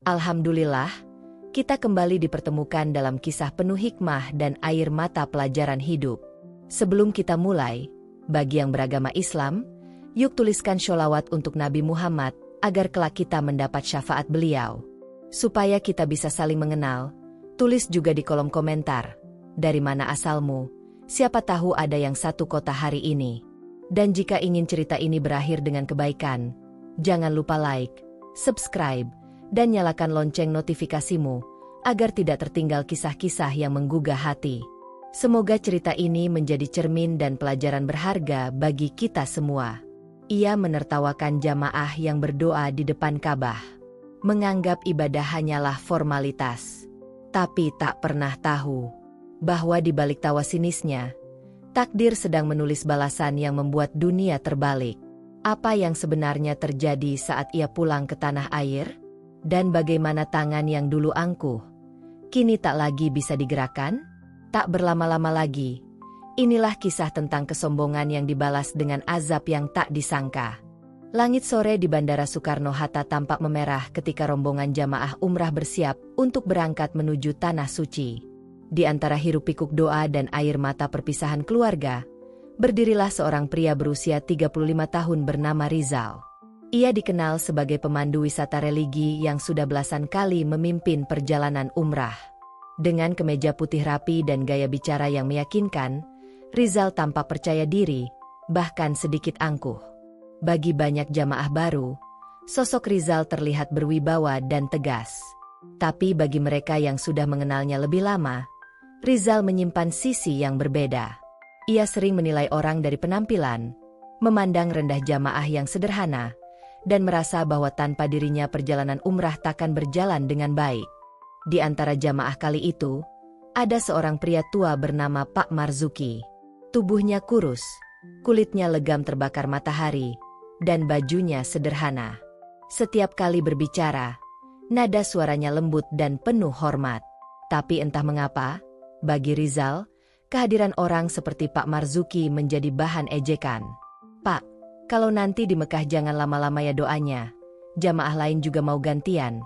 Alhamdulillah, kita kembali dipertemukan dalam kisah penuh hikmah dan air mata pelajaran hidup. Sebelum kita mulai, bagi yang beragama Islam, yuk tuliskan sholawat untuk Nabi Muhammad, agar kelak kita mendapat syafaat beliau. Supaya kita bisa saling mengenal, tulis juga di kolom komentar, dari mana asalmu, siapa tahu ada yang satu kota hari ini. Dan jika ingin cerita ini berakhir dengan kebaikan, jangan lupa like, subscribe, dan nyalakan lonceng notifikasimu, agar tidak tertinggal kisah-kisah yang menggugah hati. Semoga cerita ini menjadi cermin dan pelajaran berharga bagi kita semua. Ia menertawakan jamaah yang berdoa di depan Ka'bah, menganggap ibadah hanyalah formalitas. Tapi tak pernah tahu bahwa di balik tawa sinisnya, takdir sedang menulis balasan yang membuat dunia terbalik. Apa yang sebenarnya terjadi saat ia pulang ke tanah air? Dan bagaimana tangan yang dulu angkuh, kini tak lagi bisa digerakkan? Tak berlama-lama lagi, inilah kisah tentang kesombongan yang dibalas dengan azab yang tak disangka. Langit sore di Bandara Soekarno-Hatta tampak memerah ketika rombongan jamaah umrah bersiap untuk berangkat menuju Tanah Suci. Di antara hiruk-pikuk doa dan air mata perpisahan keluarga, berdirilah seorang pria berusia 35 tahun bernama Rizal. Ia dikenal sebagai pemandu wisata religi yang sudah belasan kali memimpin perjalanan umrah. Dengan kemeja putih rapi dan gaya bicara yang meyakinkan, Rizal tampak percaya diri, bahkan sedikit angkuh. Bagi banyak jamaah baru, sosok Rizal terlihat berwibawa dan tegas. Tapi bagi mereka yang sudah mengenalnya lebih lama, Rizal menyimpan sisi yang berbeda. Ia sering menilai orang dari penampilan, memandang rendah jamaah yang sederhana, dan merasa bahwa tanpa dirinya perjalanan umrah takkan berjalan dengan baik. Di antara jamaah kali itu, ada seorang pria tua bernama Pak Marzuki. Tubuhnya kurus, kulitnya legam terbakar matahari, dan bajunya sederhana. Setiap kali berbicara, nada suaranya lembut dan penuh hormat. Tapi entah mengapa, bagi Rizal, kehadiran orang seperti Pak Marzuki menjadi bahan ejekan. "Pak, kalau nanti di Mekah jangan lama-lama ya doanya. Jamaah lain juga mau gantian,"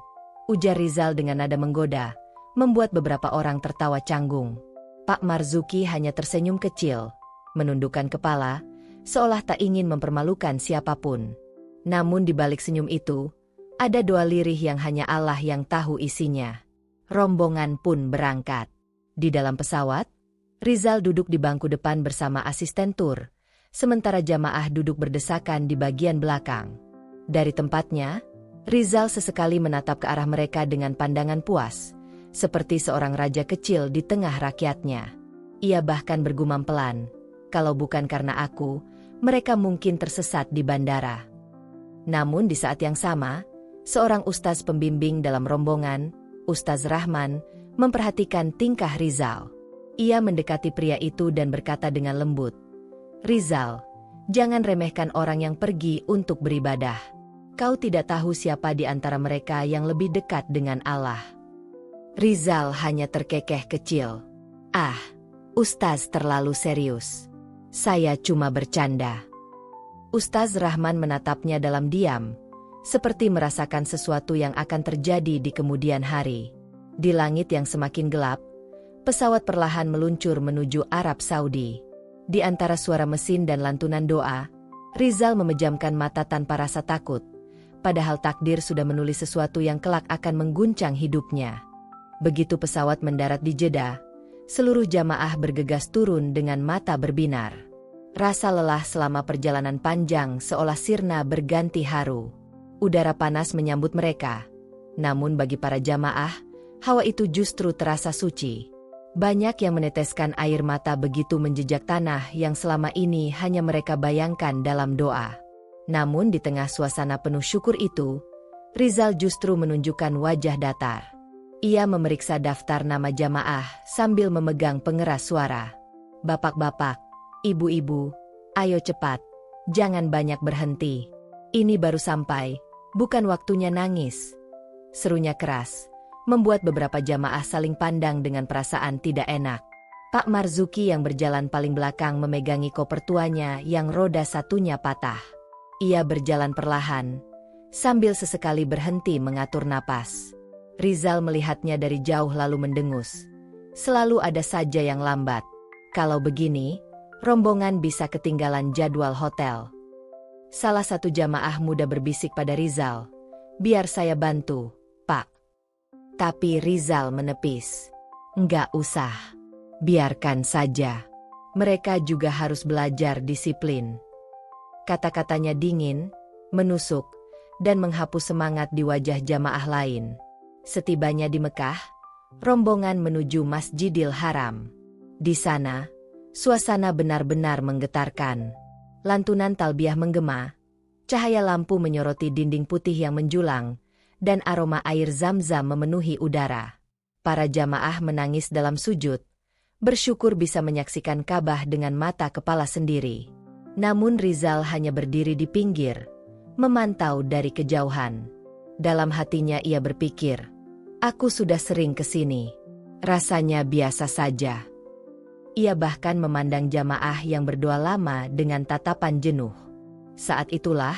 ujar Rizal dengan nada menggoda, membuat beberapa orang tertawa canggung. Pak Marzuki hanya tersenyum kecil, menundukkan kepala, seolah tak ingin mempermalukan siapapun. Namun di balik senyum itu, ada doa lirih yang hanya Allah yang tahu isinya. Rombongan pun berangkat. Di dalam pesawat, Rizal duduk di bangku depan bersama asisten tur, sementara jamaah duduk berdesakan di bagian belakang. Dari tempatnya, Rizal sesekali menatap ke arah mereka dengan pandangan puas, seperti seorang raja kecil di tengah rakyatnya. Ia bahkan bergumam pelan, "Kalau bukan karena aku, mereka mungkin tersesat di bandara." Namun di saat yang sama, seorang ustaz pembimbing dalam rombongan, Ustaz Rahman, memperhatikan tingkah Rizal. Ia mendekati pria itu dan berkata dengan lembut, "Rizal, jangan remehkan orang yang pergi untuk beribadah. Kau tidak tahu siapa di antara mereka yang lebih dekat dengan Allah." Rizal hanya terkekeh kecil. "Ah, Ustaz terlalu serius. Saya cuma bercanda." Ustaz Rahman menatapnya dalam diam, seperti merasakan sesuatu yang akan terjadi di kemudian hari. Di langit yang semakin gelap, pesawat perlahan meluncur menuju Arab Saudi. Di antara suara mesin dan lantunan doa, Rizal memejamkan mata tanpa rasa takut, padahal takdir sudah menulis sesuatu yang kelak akan mengguncang hidupnya. Begitu pesawat mendarat di Jeddah, seluruh jamaah bergegas turun dengan mata berbinar. Rasa lelah selama perjalanan panjang seolah sirna berganti haru. Udara panas menyambut mereka. Namun bagi para jamaah, hawa itu justru terasa suci. Banyak yang meneteskan air mata begitu menjejak tanah yang selama ini hanya mereka bayangkan dalam doa. Namun di tengah suasana penuh syukur itu, Rizal justru menunjukkan wajah datar. Ia memeriksa daftar nama jamaah sambil memegang pengeras suara. "Bapak-bapak, ibu-ibu, ayo cepat, jangan banyak berhenti. Ini baru sampai, bukan waktunya nangis." Serunya keras, membuat beberapa jamaah saling pandang dengan perasaan tidak enak. Pak Marzuki yang berjalan paling belakang memegangi koper tuanya yang roda satunya patah. Ia berjalan perlahan, sambil sesekali berhenti mengatur napas. Rizal melihatnya dari jauh lalu mendengus. Selalu ada saja yang lambat. Kalau begini, rombongan bisa ketinggalan jadwal hotel. Salah satu jamaah muda berbisik pada Rizal, "Biar saya bantu, Pak." Tapi Rizal menepis. "Nggak usah. Biarkan saja. Mereka juga harus belajar disiplin." Kata-katanya dingin, menusuk, dan menghapus semangat di wajah jamaah lain. Setibanya di Mekah, rombongan menuju Masjidil Haram. Di sana, suasana benar-benar menggetarkan. Lantunan talbiyah menggema, cahaya lampu menyoroti dinding putih yang menjulang, dan aroma air zam-zam memenuhi udara. Para jamaah menangis dalam sujud, bersyukur bisa menyaksikan Ka'bah dengan mata kepala sendiri. Namun Rizal hanya berdiri di pinggir, memantau dari kejauhan. Dalam hatinya ia berpikir, "Aku sudah sering ke sini. Rasanya biasa saja." Ia bahkan memandang jamaah yang berdoa lama dengan tatapan jenuh. Saat itulah,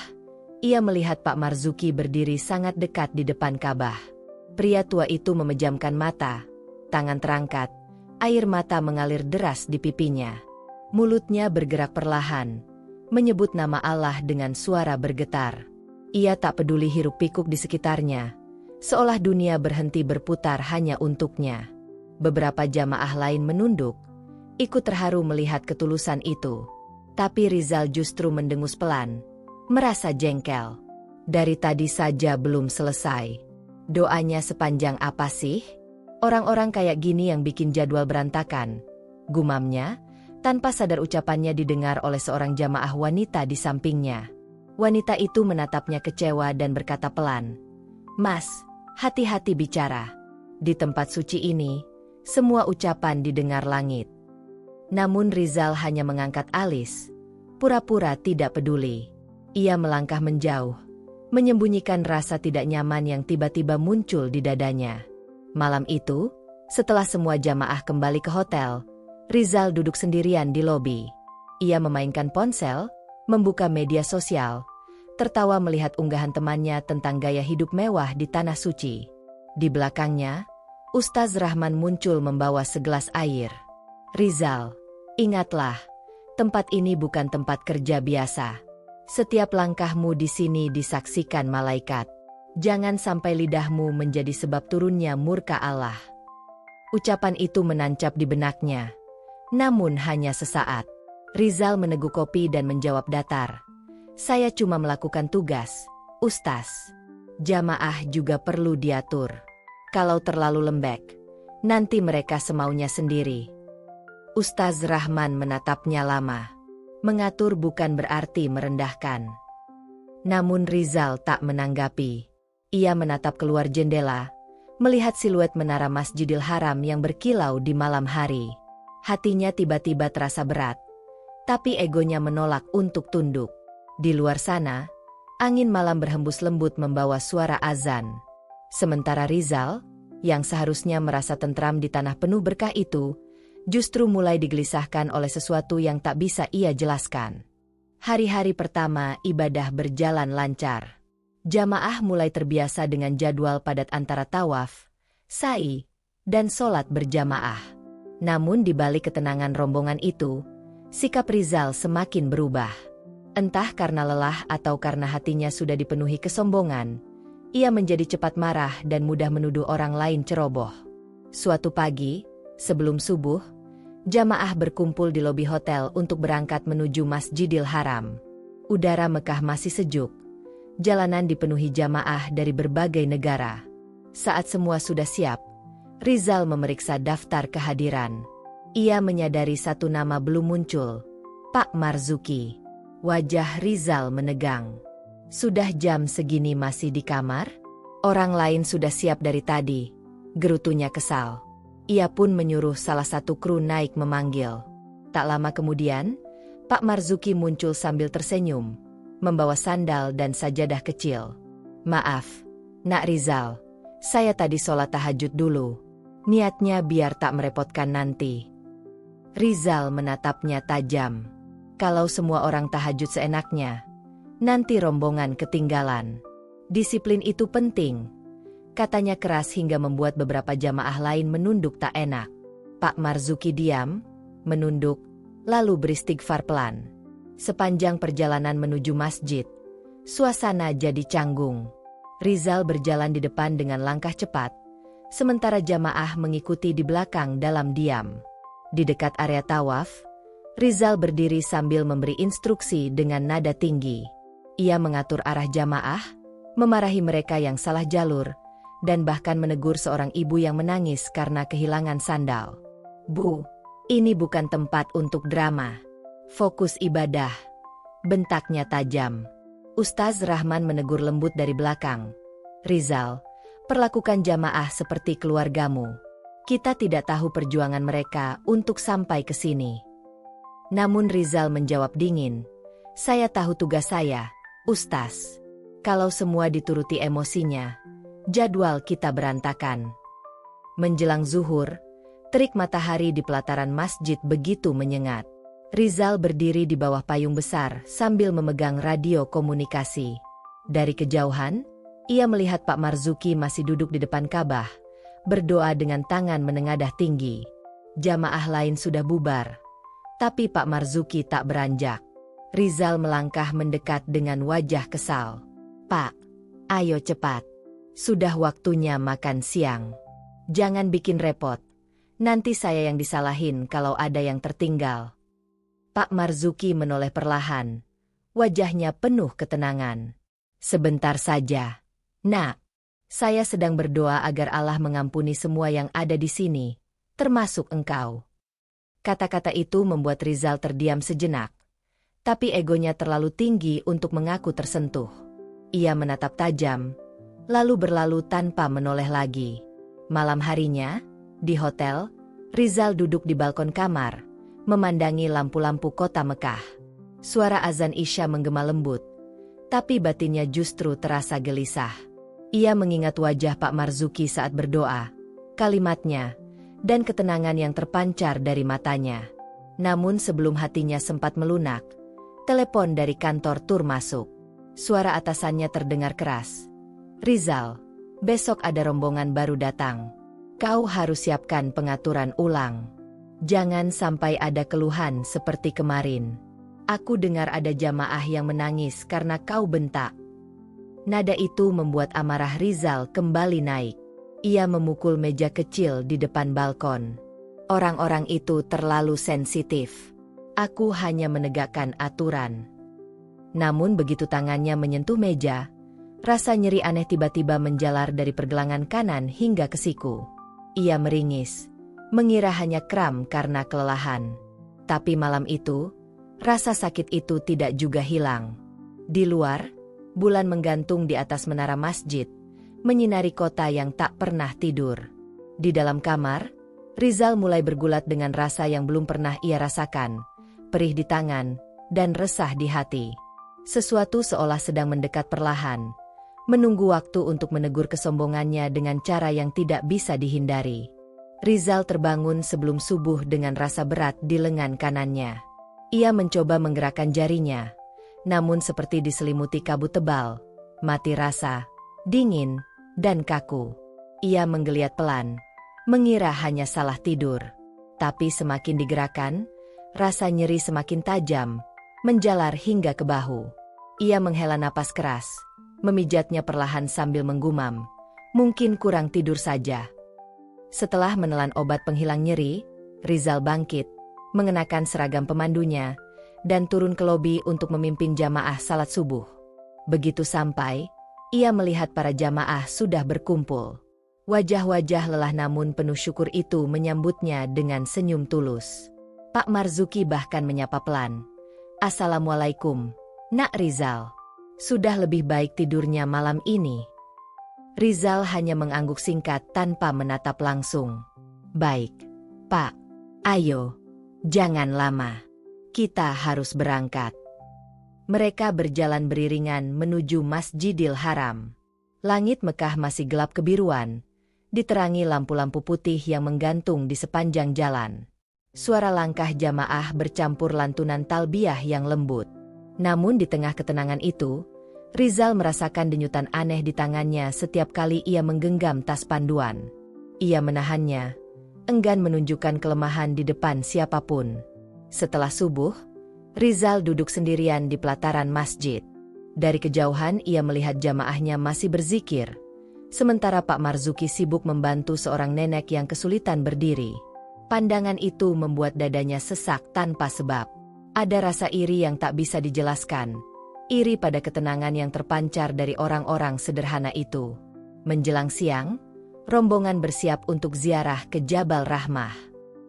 ia melihat Pak Marzuki berdiri sangat dekat di depan Ka'bah. Pria tua itu memejamkan mata, tangan terangkat, air mata mengalir deras di pipinya. Mulutnya bergerak perlahan, menyebut nama Allah dengan suara bergetar. Ia tak peduli hiruk-pikuk di sekitarnya, seolah dunia berhenti berputar hanya untuknya. Beberapa jamaah lain menunduk, ikut terharu melihat ketulusan itu. Tapi Rizal justru mendengus pelan, merasa jengkel. Dari tadi saja belum selesai. Doanya sepanjang apa sih? Orang-orang kayak gini yang bikin jadwal berantakan, gumamnya, tanpa sadar ucapannya didengar oleh seorang jamaah wanita di sampingnya. Wanita itu menatapnya kecewa dan berkata pelan, "Mas, hati-hati bicara. Di tempat suci ini, semua ucapan didengar langit." Namun Rizal hanya mengangkat alis, pura-pura tidak peduli. Ia melangkah menjauh, menyembunyikan rasa tidak nyaman yang tiba-tiba muncul di dadanya. Malam itu, setelah semua jamaah kembali ke hotel, Rizal duduk sendirian di lobi. Ia memainkan ponsel, membuka media sosial, tertawa melihat unggahan temannya tentang gaya hidup mewah di Tanah Suci. Di belakangnya, Ustaz Rahman muncul membawa segelas air. "Rizal, ingatlah, tempat ini bukan tempat kerja biasa. Setiap langkahmu di sini disaksikan malaikat. Jangan sampai lidahmu menjadi sebab turunnya murka Allah." Ucapan itu menancap di benaknya. Namun hanya sesaat. Rizal meneguk kopi dan menjawab datar, "Saya cuma melakukan tugas, Ustaz. Jamaah juga perlu diatur. Kalau terlalu lembek, nanti mereka semaunya sendiri." Ustaz Rahman menatapnya lama. Mengatur bukan berarti merendahkan. Namun Rizal tak menanggapi. Ia menatap keluar jendela, melihat siluet menara Masjidil Haram yang berkilau di malam hari. Hatinya tiba-tiba terasa berat, tapi egonya menolak untuk tunduk. Di luar sana, angin malam berhembus lembut membawa suara azan. Sementara Rizal, yang seharusnya merasa tentram di tanah penuh berkah itu, justru mulai digelisahkan oleh sesuatu yang tak bisa ia jelaskan. Hari-hari pertama ibadah berjalan lancar. Jamaah mulai terbiasa dengan jadwal padat antara tawaf, sa'i, dan sholat berjamaah. Namun di balik ketenangan rombongan itu, sikap Rizal semakin berubah. Entah karena lelah atau karena hatinya sudah dipenuhi kesombongan, ia menjadi cepat marah dan mudah menuduh orang lain ceroboh. Suatu pagi, sebelum subuh, jamaah berkumpul di lobi hotel untuk berangkat menuju Masjidil Haram. Udara Mekah masih sejuk. Jalanan dipenuhi jamaah dari berbagai negara. Saat semua sudah siap, Rizal memeriksa daftar kehadiran. Ia menyadari satu nama belum muncul, Pak Marzuki. Wajah Rizal menegang. "Sudah jam segini masih di kamar? Orang lain sudah siap dari tadi," gerutunya kesal. Ia pun menyuruh salah satu kru naik memanggil. Tak lama kemudian, Pak Marzuki muncul sambil tersenyum, membawa sandal dan sajadah kecil. "Maaf, Nak Rizal, saya tadi sholat tahajud dulu. Niatnya biar tak merepotkan nanti." Rizal menatapnya tajam. Kalau semua orang tahajud seenaknya, nanti rombongan ketinggalan. Disiplin itu penting. Katanya keras hingga membuat beberapa jamaah lain menunduk tak enak. Pak Marzuki diam, menunduk, lalu beristighfar pelan. Sepanjang perjalanan menuju masjid, suasana jadi canggung. Rizal berjalan di depan dengan langkah cepat, sementara jamaah mengikuti di belakang dalam diam. Di dekat area tawaf, Rizal berdiri sambil memberi instruksi dengan nada tinggi. Ia mengatur arah jamaah, memarahi mereka yang salah jalur, dan bahkan menegur seorang ibu yang menangis karena kehilangan sandal. "Bu, ini bukan tempat untuk drama. Fokus ibadah," bentaknya tajam. Ustaz Rahman menegur lembut dari belakang. "Rizal, perlakukan jamaah seperti keluargamu. Kita tidak tahu perjuangan mereka untuk sampai ke sini." Namun Rizal menjawab dingin, "Saya tahu tugas saya, Ustaz. Kalau semua dituruti emosinya, jadwal kita berantakan." Menjelang zuhur, terik matahari di pelataran masjid begitu menyengat. Rizal berdiri di bawah payung besar sambil memegang radio komunikasi. Dari kejauhan, ia melihat Pak Marzuki masih duduk di depan Ka'bah, berdoa dengan tangan menengadah tinggi. Jamaah lain sudah bubar, tapi Pak Marzuki tak beranjak. Rizal melangkah mendekat dengan wajah kesal. "Pak, ayo cepat. Sudah waktunya makan siang. Jangan bikin repot. Nanti saya yang disalahin kalau ada yang tertinggal." Pak Marzuki menoleh perlahan. Wajahnya penuh ketenangan. "Sebentar saja, Nak. Saya sedang berdoa agar Allah mengampuni semua yang ada di sini, termasuk engkau." Kata-kata itu membuat Rizal terdiam sejenak. Tapi egonya terlalu tinggi untuk mengaku tersentuh. Ia menatap tajam, lalu berlalu tanpa menoleh lagi. Malam harinya, di hotel, Rizal duduk di balkon kamar, memandangi lampu-lampu kota Mekah. Suara azan Isya menggema lembut, tapi batinnya justru terasa gelisah. Ia mengingat wajah Pak Marzuki saat berdoa, kalimatnya, dan ketenangan yang terpancar dari matanya. Namun sebelum hatinya sempat melunak, telepon dari kantor tur masuk. Suara atasannya terdengar keras. "Rizal, besok ada rombongan baru datang. Kau harus siapkan pengaturan ulang. Jangan sampai ada keluhan seperti kemarin. Aku dengar ada jamaah yang menangis karena kau bentak." Nada itu membuat amarah Rizal kembali naik. Ia memukul meja kecil di depan balkon. "Orang-orang itu terlalu sensitif. Aku hanya menegakkan aturan." Namun begitu tangannya menyentuh meja, rasa nyeri aneh tiba-tiba menjalar dari pergelangan kanan hingga ke siku. Ia meringis, mengira hanya kram karena kelelahan. Tapi malam itu, rasa sakit itu tidak juga hilang. Di luar, bulan menggantung di atas menara masjid, menyinari kota yang tak pernah tidur. Di dalam kamar, Rizal mulai bergulat dengan rasa yang belum pernah ia rasakan, perih di tangan, dan resah di hati. Sesuatu seolah sedang mendekat perlahan, menunggu waktu untuk menegur kesombongannya dengan cara yang tidak bisa dihindari. Rizal terbangun sebelum subuh dengan rasa berat di lengan kanannya. Ia mencoba menggerakkan jarinya, namun seperti diselimuti kabut tebal, mati rasa, dingin, dan kaku. Ia menggeliat pelan, mengira hanya salah tidur. Tapi semakin digerakkan, rasa nyeri semakin tajam, menjalar hingga ke bahu. Ia menghela napas keras, memijatnya perlahan sambil menggumam, "Mungkin kurang tidur saja." Setelah menelan obat penghilang nyeri, Rizal bangkit, mengenakan seragam pemandunya, dan turun ke lobi untuk memimpin jamaah salat subuh. Begitu sampai, ia melihat para jamaah sudah berkumpul. Wajah-wajah lelah namun penuh syukur itu menyambutnya dengan senyum tulus. Pak Marzuki bahkan menyapa pelan, "Assalamualaikum, Nak Rizal. Sudah lebih baik tidurnya malam ini?" Rizal hanya mengangguk singkat tanpa menatap langsung. "Baik, Pak. Ayo, jangan lama. Kita harus berangkat." Mereka berjalan beriringan menuju Masjidil Haram. Langit Mekah masih gelap kebiruan, diterangi lampu-lampu putih yang menggantung di sepanjang jalan. Suara langkah jamaah bercampur lantunan talbiyah yang lembut. Namun di tengah ketenangan itu, Rizal merasakan denyutan aneh di tangannya setiap kali ia menggenggam tas panduan. Ia menahannya, enggan menunjukkan kelemahan di depan siapapun. Setelah subuh, Rizal duduk sendirian di pelataran masjid. Dari kejauhan ia melihat jamaahnya masih berzikir, sementara Pak Marzuki sibuk membantu seorang nenek yang kesulitan berdiri. Pandangan itu membuat dadanya sesak tanpa sebab. Ada rasa iri yang tak bisa dijelaskan. Iri pada ketenangan yang terpancar dari orang-orang sederhana itu. Menjelang siang, rombongan bersiap untuk ziarah ke Jabal Rahmah.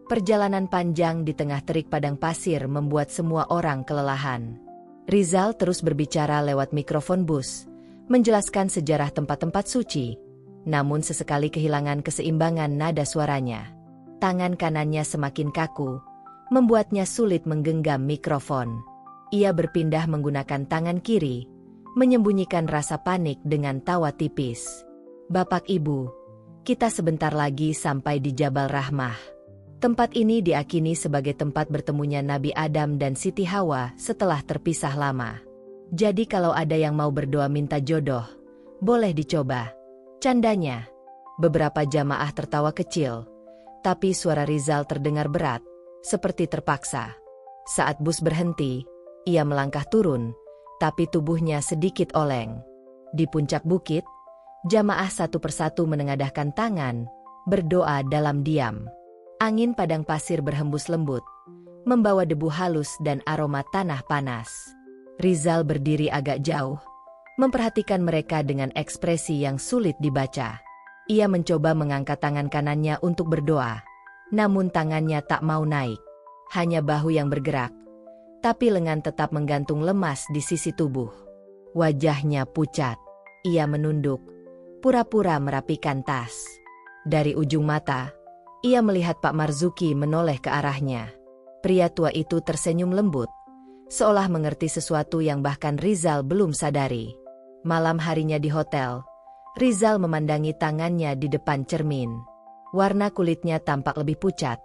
Perjalanan panjang di tengah terik padang pasir membuat semua orang kelelahan. Rizal terus berbicara lewat mikrofon bus, menjelaskan sejarah tempat-tempat suci, namun sesekali kehilangan keseimbangan nada suaranya. Tangan kanannya semakin kaku, membuatnya sulit menggenggam mikrofon. Ia berpindah menggunakan tangan kiri, menyembunyikan rasa panik dengan tawa tipis. "Bapak Ibu, kita sebentar lagi sampai di Jabal Rahmah. Tempat ini diakini sebagai tempat bertemunya Nabi Adam dan Siti Hawa setelah terpisah lama. Jadi kalau ada yang mau berdoa minta jodoh, boleh dicoba," candanya. Beberapa jamaah tertawa kecil, tapi suara Rizal terdengar berat, seperti terpaksa. Saat bus berhenti, ia melangkah turun, tapi tubuhnya sedikit oleng. Di puncak bukit, jamaah satu persatu menengadahkan tangan, berdoa dalam diam. Angin padang pasir berhembus lembut, membawa debu halus dan aroma tanah panas. Rizal berdiri agak jauh, memperhatikan mereka dengan ekspresi yang sulit dibaca. Ia mencoba mengangkat tangan kanannya untuk berdoa, namun tangannya tak mau naik. Hanya bahu yang bergerak, tapi lengan tetap menggantung lemas di sisi tubuh. Wajahnya pucat. Ia menunduk, pura-pura merapikan tas. Dari ujung mata, ia melihat Pak Marzuki menoleh ke arahnya. Pria tua itu tersenyum lembut, seolah mengerti sesuatu yang bahkan Rizal belum sadari. Malam harinya di hotel, Rizal memandangi tangannya di depan cermin. Warna kulitnya tampak lebih pucat,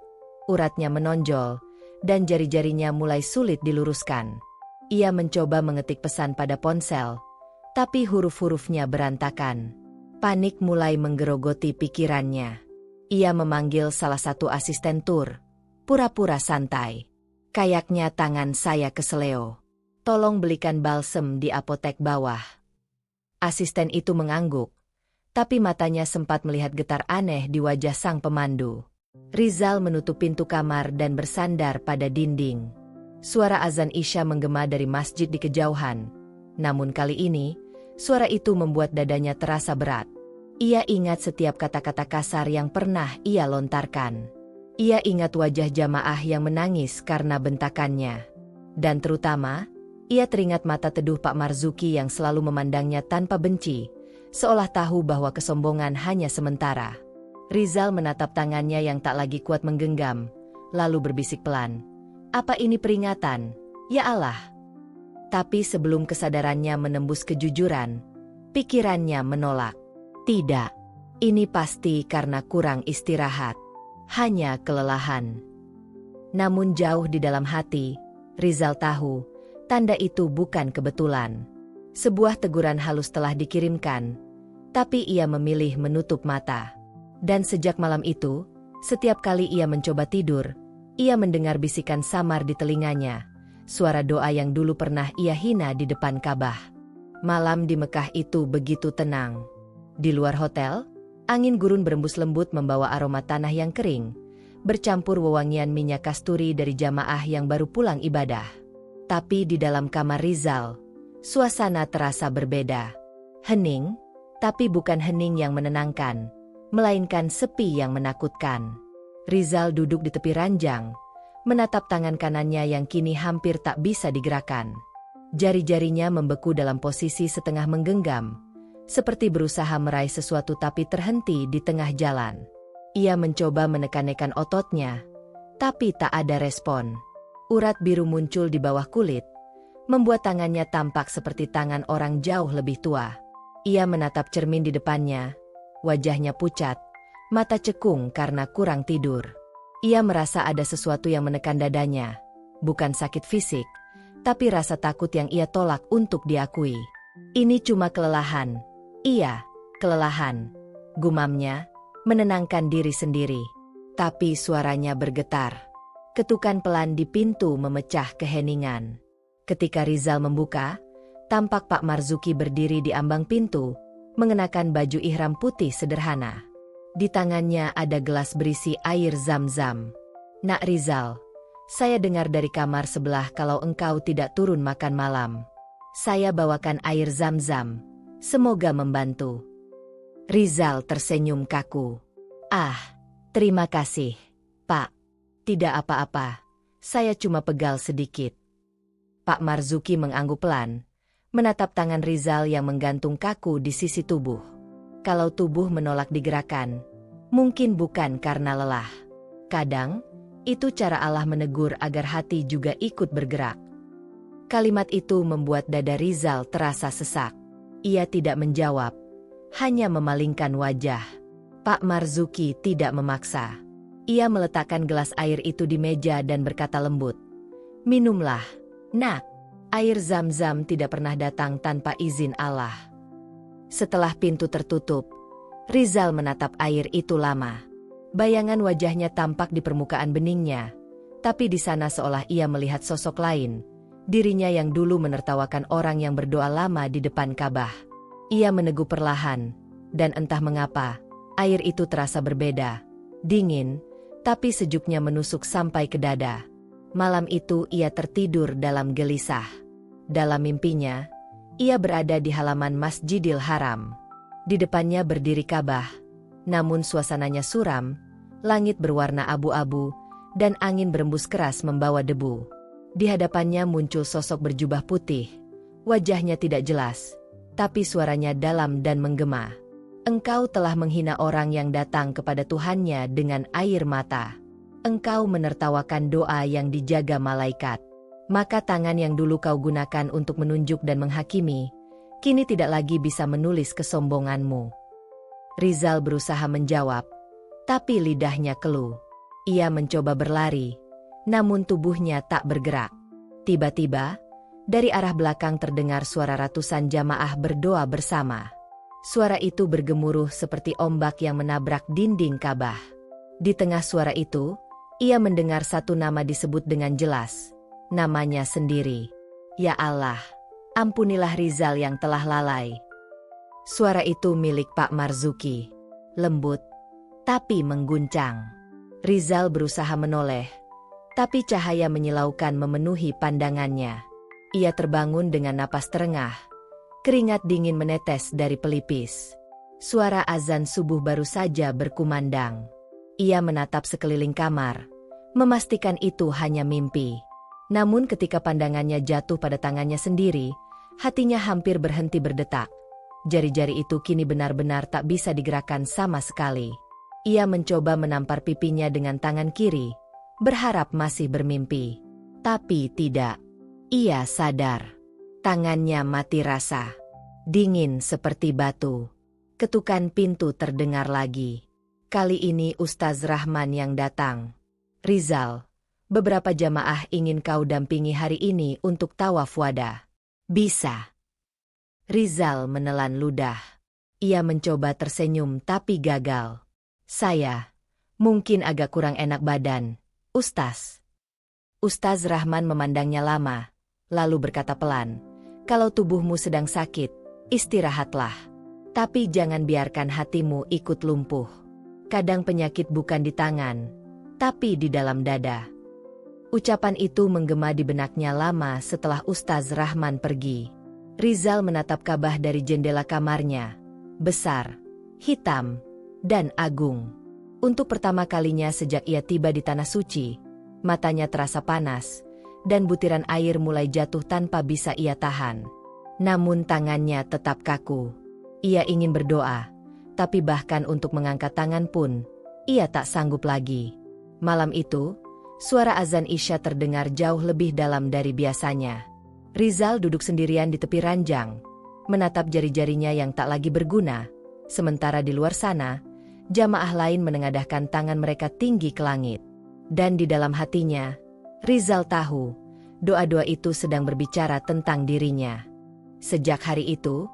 uratnya menonjol, dan jari-jarinya mulai sulit diluruskan. Ia mencoba mengetik pesan pada ponsel, tapi huruf-hurufnya berantakan. Panik mulai menggerogoti pikirannya. Ia memanggil salah satu asisten tur, pura-pura santai. "Kayaknya tangan saya keseleo. Tolong belikan balsem di apotek bawah." Asisten itu mengangguk, tapi matanya sempat melihat getar aneh di wajah sang pemandu. Rizal menutup pintu kamar dan bersandar pada dinding. Suara azan Isya menggema dari masjid di kejauhan. Namun kali ini, suara itu membuat dadanya terasa berat. Ia ingat setiap kata-kata kasar yang pernah ia lontarkan. Ia ingat wajah jamaah yang menangis karena bentakannya. Dan terutama, ia teringat mata teduh Pak Marzuki yang selalu memandangnya tanpa benci, seolah tahu bahwa kesombongan hanya sementara. Rizal menatap tangannya yang tak lagi kuat menggenggam, lalu berbisik pelan, "Apa ini peringatan? Ya Allah!" Tapi sebelum kesadarannya menembus kejujuran, pikirannya menolak. Tidak, ini pasti karena kurang istirahat. Hanya kelelahan. Namun jauh di dalam hati, Rizal tahu, tanda itu bukan kebetulan. Sebuah teguran halus telah dikirimkan, tapi ia memilih menutup mata. Dan sejak malam itu, setiap kali ia mencoba tidur, ia mendengar bisikan samar di telinganya, suara doa yang dulu pernah ia hina di depan Ka'bah. Malam di Mekah itu begitu tenang. Di luar hotel, angin gurun berembus lembut membawa aroma tanah yang kering, bercampur wewangian minyak kasturi dari jamaah yang baru pulang ibadah. Tapi di dalam kamar Rizal, suasana terasa berbeda. Hening, tapi bukan hening yang menenangkan, melainkan sepi yang menakutkan. Rizal duduk di tepi ranjang, menatap tangan kanannya yang kini hampir tak bisa digerakkan. Jari-jarinya membeku dalam posisi setengah menggenggam, seperti berusaha meraih sesuatu tapi terhenti di tengah jalan. Ia mencoba menekan-nekan ototnya, tapi tak ada respon. Urat biru muncul di bawah kulit, membuat tangannya tampak seperti tangan orang jauh lebih tua. Ia menatap cermin di depannya, wajahnya pucat, mata cekung karena kurang tidur. Ia merasa ada sesuatu yang menekan dadanya, bukan sakit fisik, tapi rasa takut yang ia tolak untuk diakui. Ini cuma kelelahan. Iya, kelelahan. Gumamnya, menenangkan diri sendiri. Tapi suaranya bergetar. Ketukan pelan di pintu memecah keheningan. Ketika Rizal membuka, tampak Pak Marzuki berdiri di ambang pintu, mengenakan baju ihram putih sederhana. Di tangannya ada gelas berisi air zam-zam. "Nak Rizal, saya dengar dari kamar sebelah kalau engkau tidak turun makan malam. Saya bawakan air zam-zam. Semoga membantu." Rizal tersenyum kaku. "Ah, terima kasih, Pak. Tidak apa-apa, saya cuma pegal sedikit." Pak Marzuki mengangguk pelan, menatap tangan Rizal yang menggantung kaku di sisi tubuh. Kalau tubuh menolak digerakkan, mungkin bukan karena lelah. Kadang, itu cara Allah menegur agar hati juga ikut bergerak. Kalimat itu membuat dada Rizal terasa sesak. Ia tidak menjawab, hanya memalingkan wajah. Pak Marzuki tidak memaksa. Ia meletakkan gelas air itu di meja dan berkata lembut, "Minumlah, nak. Air zam-zam tidak pernah datang tanpa izin Allah." Setelah pintu tertutup, Rizal menatap air itu lama. Bayangan wajahnya tampak di permukaan beningnya, tapi di sana seolah ia melihat sosok lain, dirinya yang dulu menertawakan orang yang berdoa lama di depan Ka'bah. Ia meneguk perlahan, dan entah mengapa, air itu terasa berbeda. Dingin, tapi sejuknya menusuk sampai ke dada. Malam itu ia tertidur dalam gelisah. Dalam mimpinya, ia berada di halaman Masjidil Haram. Di depannya berdiri Ka'bah, namun suasananya suram, langit berwarna abu-abu, dan angin berembus keras membawa debu. Di hadapannya muncul sosok berjubah putih. Wajahnya tidak jelas, tapi suaranya dalam dan menggema. "Engkau telah menghina orang yang datang kepada Tuhannya dengan air mata. Engkau menertawakan doa yang dijaga malaikat. Maka tangan yang dulu kau gunakan untuk menunjuk dan menghakimi, kini tidak lagi bisa menulis kesombonganmu." Rizal berusaha menjawab, tapi lidahnya keluh. Ia mencoba berlari, namun tubuhnya tak bergerak. Tiba-tiba, dari arah belakang terdengar suara ratusan jamaah berdoa bersama. Suara itu bergemuruh seperti ombak yang menabrak dinding Ka'bah. Di tengah suara itu, ia mendengar satu nama disebut dengan jelas. Namanya sendiri. "Ya Allah, ampunilah Rizal yang telah lalai." Suara itu milik Pak Marzuki. Lembut, tapi mengguncang. Rizal berusaha menoleh, tapi cahaya menyilaukan memenuhi pandangannya. Ia terbangun dengan napas terengah. Keringat dingin menetes dari pelipis. Suara azan subuh baru saja berkumandang. Ia menatap sekeliling kamar, memastikan itu hanya mimpi. Namun ketika pandangannya jatuh pada tangannya sendiri, hatinya hampir berhenti berdetak. Jari-jari itu kini benar-benar tak bisa digerakkan sama sekali. Ia mencoba menampar pipinya dengan tangan kiri, berharap masih bermimpi. Tapi tidak. Ia sadar. Tangannya mati rasa. Dingin seperti batu. Ketukan pintu terdengar lagi. Kali ini Ustaz Rahman yang datang. "Rizal, beberapa jamaah ingin kau dampingi hari ini untuk tawaf wada. Bisa?" Rizal menelan ludah. Ia mencoba tersenyum tapi gagal. "Saya mungkin agak kurang enak badan, Ustaz." Ustaz Rahman memandangnya lama, lalu berkata pelan, "Kalau tubuhmu sedang sakit, istirahatlah. Tapi jangan biarkan hatimu ikut lumpuh. Kadang penyakit bukan di tangan, tapi di dalam dada." Ucapan itu menggema di benaknya lama setelah Ustaz Rahman pergi. Rizal menatap Ka'bah dari jendela kamarnya. Besar, hitam, dan agung. Untuk pertama kalinya sejak ia tiba di Tanah Suci, matanya terasa panas, dan butiran air mulai jatuh tanpa bisa ia tahan. Namun tangannya tetap kaku. Ia ingin berdoa, tapi bahkan untuk mengangkat tangan pun, ia tak sanggup lagi. Malam itu, suara azan Isya terdengar jauh lebih dalam dari biasanya. Rizal duduk sendirian di tepi ranjang, menatap jari-jarinya yang tak lagi berguna, sementara di luar sana, jamaah lain menengadahkan tangan mereka tinggi ke langit. Dan di dalam hatinya, Rizal tahu, doa-doa itu sedang berbicara tentang dirinya. Sejak hari itu,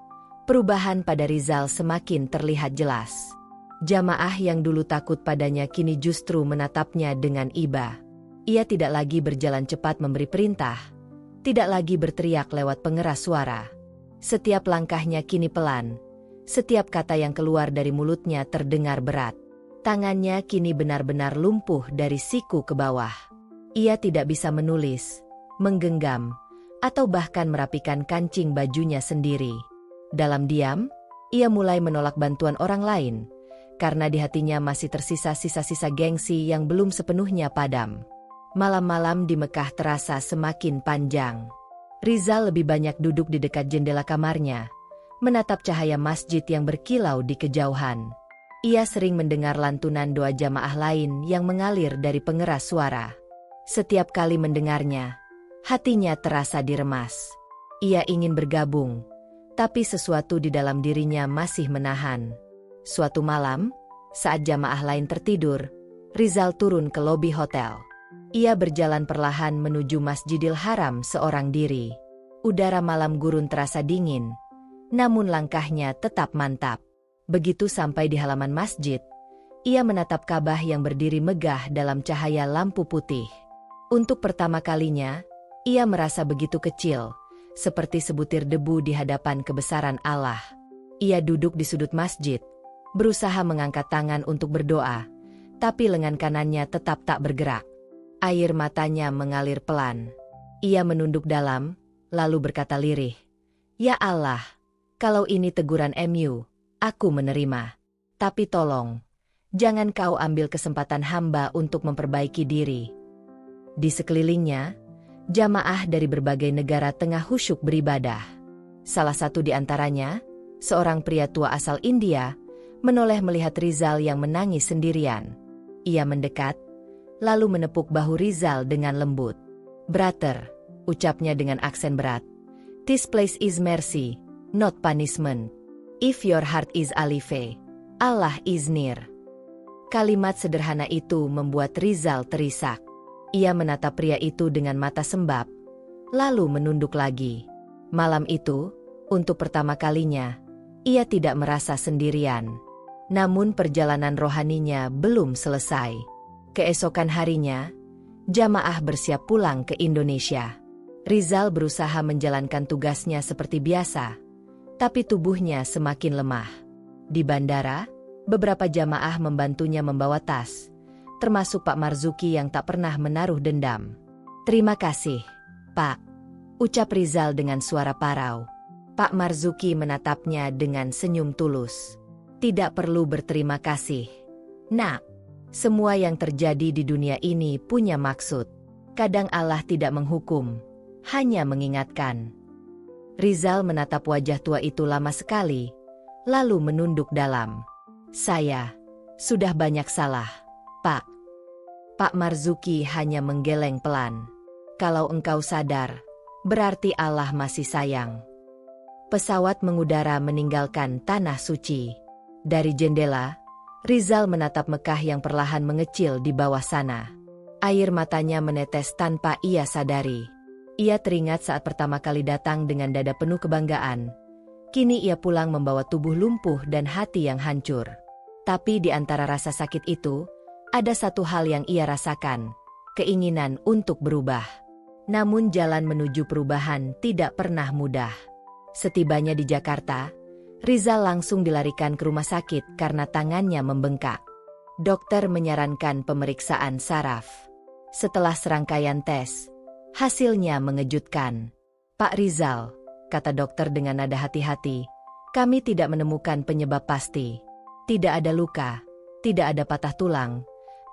perubahan pada Rizal semakin terlihat jelas. Jamaah yang dulu takut padanya kini justru menatapnya dengan iba. Ia tidak lagi berjalan cepat memberi perintah, tidak lagi berteriak lewat pengeras suara. Setiap langkahnya kini pelan, setiap kata yang keluar dari mulutnya terdengar berat. Tangannya kini benar-benar lumpuh dari siku ke bawah. Ia tidak bisa menulis, menggenggam, atau bahkan merapikan kancing bajunya sendiri. Dalam diam, ia mulai menolak bantuan orang lain, karena di hatinya masih tersisa sisa-sisa gengsi yang belum sepenuhnya padam. Malam-malam di Mekah terasa semakin panjang. Rizal lebih banyak duduk di dekat jendela kamarnya, menatap cahaya masjid yang berkilau di kejauhan. Ia sering mendengar lantunan doa jamaah lain yang mengalir dari pengeras suara. Setiap kali mendengarnya, hatinya terasa diremas. Ia ingin bergabung, tapi sesuatu di dalam dirinya masih menahan. Suatu malam, saat jamaah lain tertidur, Rizal turun ke lobi hotel. Ia berjalan perlahan menuju Masjidil Haram seorang diri. Udara malam gurun terasa dingin, namun langkahnya tetap mantap. Begitu sampai di halaman masjid, ia menatap Ka'bah yang berdiri megah dalam cahaya lampu putih. Untuk pertama kalinya, ia merasa begitu kecil, seperti sebutir debu di hadapan kebesaran Allah. Ia duduk di sudut masjid, berusaha mengangkat tangan untuk berdoa, tapi lengan kanannya tetap tak bergerak. Air matanya mengalir pelan. Ia menunduk dalam, lalu berkata lirih, "Ya Allah, kalau ini teguran MU, aku menerima. Tapi tolong, jangan kau ambil kesempatan hamba untuk memperbaiki diri." Di sekelilingnya, jamaah dari berbagai negara tengah khusyuk beribadah. Salah satu di antaranya, seorang pria tua asal India, menoleh melihat Rizal yang menangis sendirian. Ia mendekat, lalu menepuk bahu Rizal dengan lembut. "Brother," ucapnya dengan aksen berat, "this place is mercy, not punishment. If your heart is alive, Allah is near." Kalimat sederhana itu membuat Rizal terisak. Ia menatap pria itu dengan mata sembab, lalu menunduk lagi. Malam itu, untuk pertama kalinya, ia tidak merasa sendirian. Namun perjalanan rohaninya belum selesai. Keesokan harinya, jamaah bersiap pulang ke Indonesia. Rizal berusaha menjalankan tugasnya seperti biasa, tapi tubuhnya semakin lemah. Di bandara, beberapa jamaah membantunya membawa tas, termasuk Pak Marzuki yang tak pernah menaruh dendam. "Terima kasih, Pak," ucap Rizal dengan suara parau. Pak Marzuki menatapnya dengan senyum tulus. "Tidak perlu berterima kasih, Nak. Semua yang terjadi di dunia ini punya maksud. Kadang Allah tidak menghukum, hanya mengingatkan." Rizal menatap wajah tua itu lama sekali, lalu menunduk dalam. "Saya sudah banyak salah, Pak." Pak Marzuki hanya menggeleng pelan. "Kalau engkau sadar, berarti Allah masih sayang." Pesawat mengudara meninggalkan tanah suci. Dari jendela, Rizal menatap Mekah yang perlahan mengecil di bawah sana. Air matanya menetes tanpa ia sadari. Ia teringat saat pertama kali datang dengan dada penuh kebanggaan. Kini ia pulang membawa tubuh lumpuh dan hati yang hancur. Tapi di antara rasa sakit itu, ada satu hal yang ia rasakan, keinginan untuk berubah. Namun jalan menuju perubahan tidak pernah mudah. Setibanya di Jakarta, Rizal langsung dilarikan ke rumah sakit karena tangannya membengkak. Dokter menyarankan pemeriksaan saraf. Setelah serangkaian tes, hasilnya mengejutkan. "Pak Rizal," kata dokter dengan nada hati-hati, "kami tidak menemukan penyebab pasti. Tidak ada luka, tidak ada patah tulang,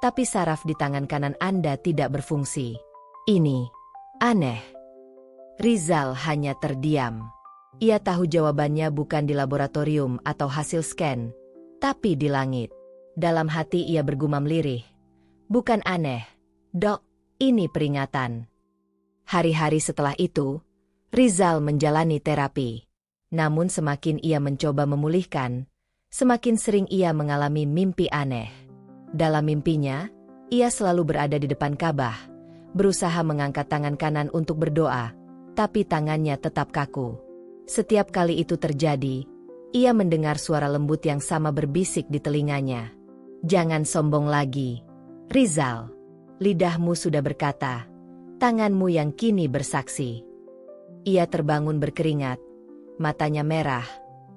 tapi saraf di tangan kanan Anda tidak berfungsi. Ini aneh." Rizal hanya terdiam. Ia tahu jawabannya bukan di laboratorium atau hasil scan, tapi di langit. Dalam hati ia bergumam lirih, "Bukan aneh, Dok, ini peringatan." Hari-hari setelah itu, Rizal menjalani terapi. Namun semakin ia mencoba memulihkan, semakin sering ia mengalami mimpi aneh. Dalam mimpinya, ia selalu berada di depan Ka'bah, berusaha mengangkat tangan kanan untuk berdoa, tapi tangannya tetap kaku. Setiap kali itu terjadi, ia mendengar suara lembut yang sama berbisik di telinganya. "Jangan sombong lagi, Rizal. Lidahmu sudah berkata, tanganmu yang kini bersaksi." Ia terbangun berkeringat, matanya merah,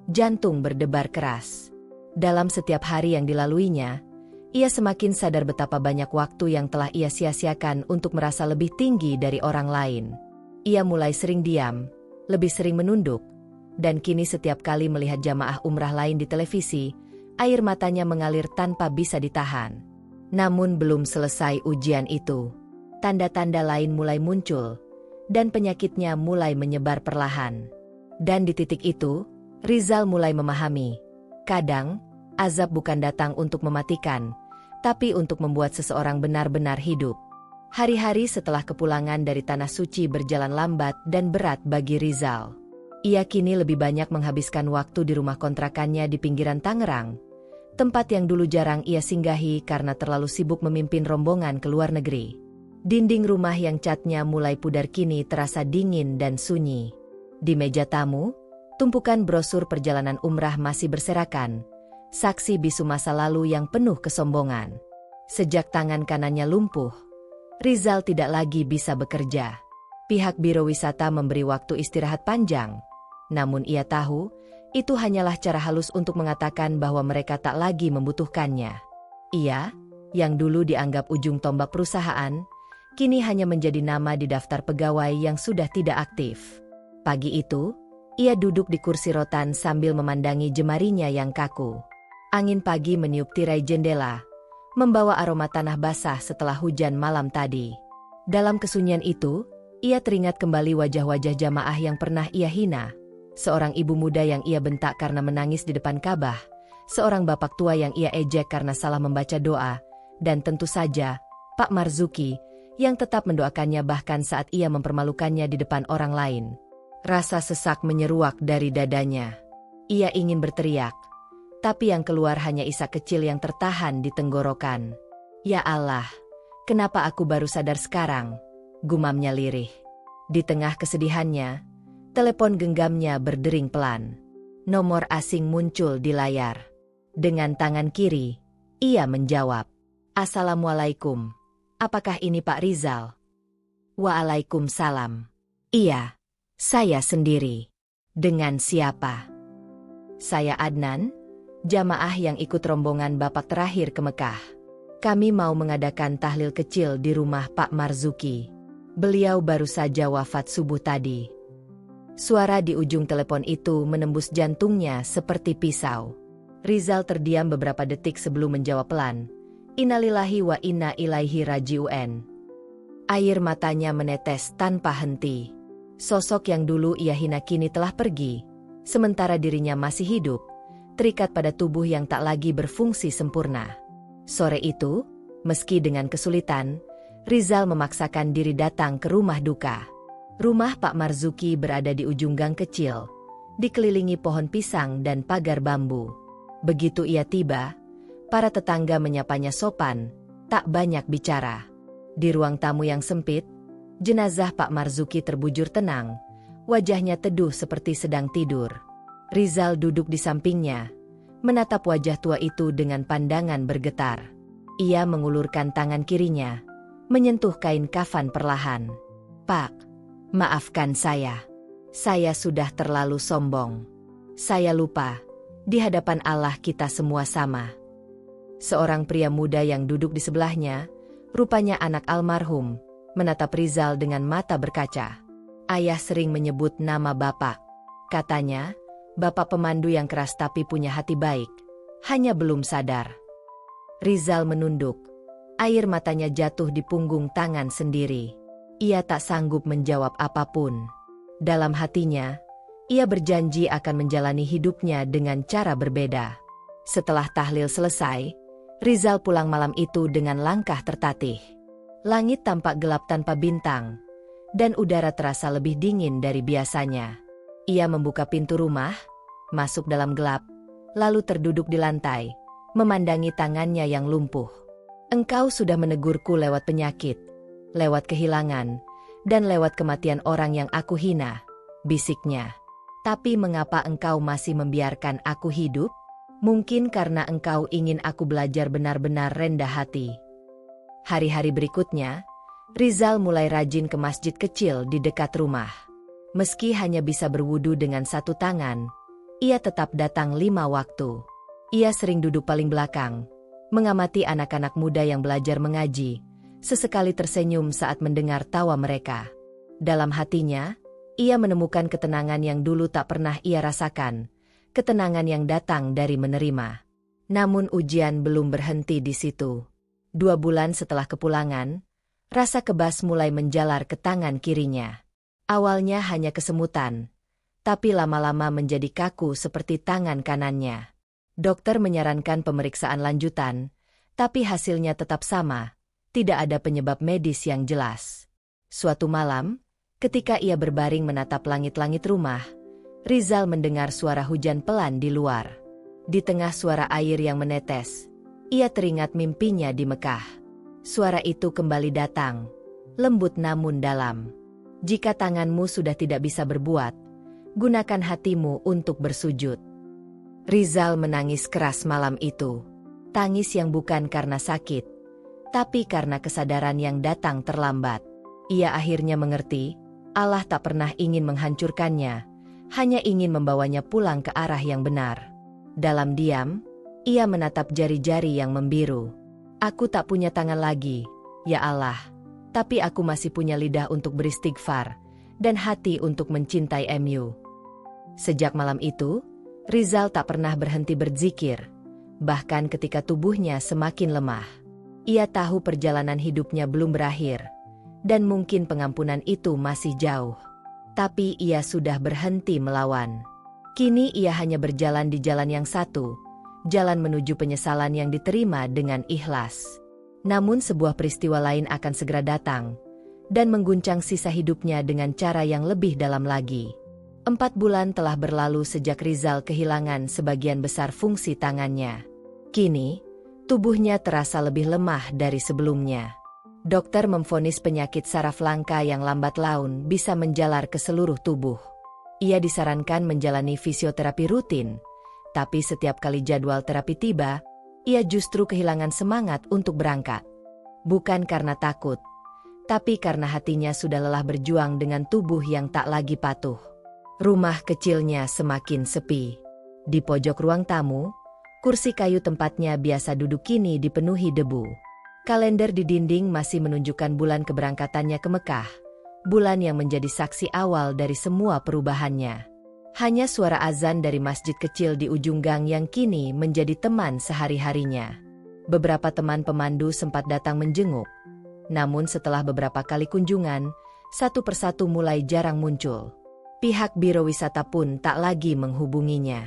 jantung berdebar keras. Dalam setiap hari yang dilaluinya, ia semakin sadar betapa banyak waktu yang telah ia sia-siakan untuk merasa lebih tinggi dari orang lain. Ia mulai sering diam, lebih sering menunduk, dan kini setiap kali melihat jamaah umrah lain di televisi, air matanya mengalir tanpa bisa ditahan. Namun belum selesai ujian itu. Tanda-tanda lain mulai muncul, dan penyakitnya mulai menyebar perlahan. Dan di titik itu, Rizal mulai memahami, kadang, azab bukan datang untuk mematikan, tapi untuk membuat seseorang benar-benar hidup. Hari-hari setelah kepulangan dari Tanah Suci berjalan lambat dan berat bagi Rizal. Ia kini lebih banyak menghabiskan waktu di rumah kontrakannya di pinggiran Tangerang, tempat yang dulu jarang ia singgahi karena terlalu sibuk memimpin rombongan ke luar negeri. Dinding rumah yang catnya mulai pudar kini terasa dingin dan sunyi. Di meja tamu, tumpukan brosur perjalanan umrah masih berserakan, saksi bisu masa lalu yang penuh kesombongan. Sejak tangan kanannya lumpuh, Rizal tidak lagi bisa bekerja. Pihak biro wisata memberi waktu istirahat panjang, namun ia tahu, itu hanyalah cara halus untuk mengatakan bahwa mereka tak lagi membutuhkannya. Ia, yang dulu dianggap ujung tombak perusahaan, kini hanya menjadi nama di daftar pegawai yang sudah tidak aktif. Pagi itu, ia duduk di kursi rotan sambil memandangi jemarinya yang kaku. Angin pagi meniup tirai jendela, membawa aroma tanah basah setelah hujan malam tadi. Dalam kesunyian itu, ia teringat kembali wajah-wajah jamaah yang pernah ia hina. Seorang ibu muda yang ia bentak karena menangis di depan Ka'bah, seorang bapak tua yang ia ejek karena salah membaca doa, dan tentu saja, Pak Marzuki, yang tetap mendoakannya bahkan saat ia mempermalukannya di depan orang lain. Rasa sesak menyeruak dari dadanya. Ia ingin berteriak, tapi yang keluar hanya isak kecil yang tertahan di tenggorokan. "Ya Allah, kenapa aku baru sadar sekarang?" gumamnya lirih. Di tengah kesedihannya, telepon genggamnya berdering pelan. Nomor asing muncul di layar. Dengan tangan kiri, ia menjawab, "Assalamualaikum. Apakah ini Pak Rizal?" "Waalaikumsalam. Iya, saya sendiri." "Dengan siapa?" "Saya Adnan, jamaah yang ikut rombongan Bapak terakhir ke Mekah. Kami mau mengadakan tahlil kecil di rumah Pak Marzuki. Beliau baru saja wafat subuh tadi." Suara di ujung telepon itu menembus jantungnya seperti pisau. Rizal terdiam beberapa detik sebelum menjawab pelan, "Innalillahi wa inna ilaihi raji'un." Air matanya menetes tanpa henti. Sosok yang dulu ia hina kini telah pergi, sementara dirinya masih hidup, terikat pada tubuh yang tak lagi berfungsi sempurna. Sore itu, meski dengan kesulitan, Rizal memaksakan diri datang ke rumah duka. Rumah Pak Marzuki berada di ujung gang kecil, dikelilingi pohon pisang dan pagar bambu. Begitu ia tiba, para tetangga menyapanya sopan, tak banyak bicara. Di ruang tamu yang sempit, jenazah Pak Marzuki terbujur tenang, wajahnya teduh seperti sedang tidur. Rizal duduk di sampingnya, menatap wajah tua itu dengan pandangan bergetar. Ia mengulurkan tangan kirinya, menyentuh kain kafan perlahan. "Pak, maafkan saya. Saya sudah terlalu sombong. Saya lupa, di hadapan Allah kita semua sama." Seorang pria muda yang duduk di sebelahnya, rupanya anak almarhum, menatap Rizal dengan mata berkaca. "Ayah sering menyebut nama Bapak. Katanya, Bapak pemandu yang keras tapi punya hati baik. Hanya belum sadar." Rizal menunduk. Air matanya jatuh di punggung tangan sendiri. Ia tak sanggup menjawab apapun. Dalam hatinya, ia berjanji akan menjalani hidupnya dengan cara berbeda. Setelah tahlil selesai, Rizal pulang malam itu dengan langkah tertatih. Langit tampak gelap tanpa bintang, dan udara terasa lebih dingin dari biasanya. Ia membuka pintu rumah, masuk dalam gelap, lalu terduduk di lantai, memandangi tangannya yang lumpuh. "Engkau sudah menegurku lewat penyakit, lewat kehilangan, dan lewat kematian orang yang aku hina," bisiknya. Tapi mengapa engkau masih membiarkan aku hidup? Mungkin karena engkau ingin aku belajar benar-benar rendah hati. Hari-hari berikutnya, Rizal mulai rajin ke masjid kecil di dekat rumah. Meski hanya bisa berwudu dengan satu tangan, ia tetap datang 5 waktu. Ia sering duduk paling belakang, mengamati anak-anak muda yang belajar mengaji, sesekali tersenyum saat mendengar tawa mereka. Dalam hatinya, ia menemukan ketenangan yang dulu tak pernah ia rasakan, ketenangan yang datang dari menerima. Namun ujian belum berhenti di situ. 2 bulan setelah kepulangan, rasa kebas mulai menjalar ke tangan kirinya. Awalnya hanya kesemutan, tapi lama-lama menjadi kaku seperti tangan kanannya. Dokter menyarankan pemeriksaan lanjutan, tapi hasilnya tetap sama, tidak ada penyebab medis yang jelas. Suatu malam, ketika ia berbaring menatap langit-langit rumah, Rizal mendengar suara hujan pelan di luar. Di tengah suara air yang menetes, ia teringat mimpinya di Mekah. Suara itu kembali datang, lembut namun dalam. Jika tanganmu sudah tidak bisa berbuat, gunakan hatimu untuk bersujud. Rizal menangis keras malam itu. Tangis yang bukan karena sakit, tapi karena kesadaran yang datang terlambat. Ia akhirnya mengerti, Allah tak pernah ingin menghancurkannya, hanya ingin membawanya pulang ke arah yang benar. Dalam diam, ia menatap jari-jari yang membiru. Aku tak punya tangan lagi, ya Allah, tapi aku masih punya lidah untuk beristighfar, dan hati untuk mencintai MU. Sejak malam itu, Rizal tak pernah berhenti berzikir, bahkan ketika tubuhnya semakin lemah. Ia tahu perjalanan hidupnya belum berakhir, dan mungkin pengampunan itu masih jauh. Tapi ia sudah berhenti melawan. Kini ia hanya berjalan di jalan yang satu, jalan menuju penyesalan yang diterima dengan ikhlas. Namun sebuah peristiwa lain akan segera datang, dan mengguncang sisa hidupnya dengan cara yang lebih dalam lagi. 4 bulan telah berlalu sejak Rizal kehilangan sebagian besar fungsi tangannya. Kini, tubuhnya terasa lebih lemah dari sebelumnya. Dokter memvonis penyakit saraf langka yang lambat laun bisa menjalar ke seluruh tubuh. Ia disarankan menjalani fisioterapi rutin, tapi setiap kali jadwal terapi tiba, ia justru kehilangan semangat untuk berangkat. Bukan karena takut, tapi karena hatinya sudah lelah berjuang dengan tubuh yang tak lagi patuh. Rumah kecilnya semakin sepi. Di pojok ruang tamu, kursi kayu tempatnya biasa duduk kini dipenuhi debu. Kalender di dinding masih menunjukkan bulan keberangkatannya ke Mekah, bulan yang menjadi saksi awal dari semua perubahannya. Hanya suara azan dari masjid kecil di ujung gang yang kini menjadi teman sehari-harinya. Beberapa teman pemandu sempat datang menjenguk, namun setelah beberapa kali kunjungan, satu persatu mulai jarang muncul. Pihak biro wisata pun tak lagi menghubunginya.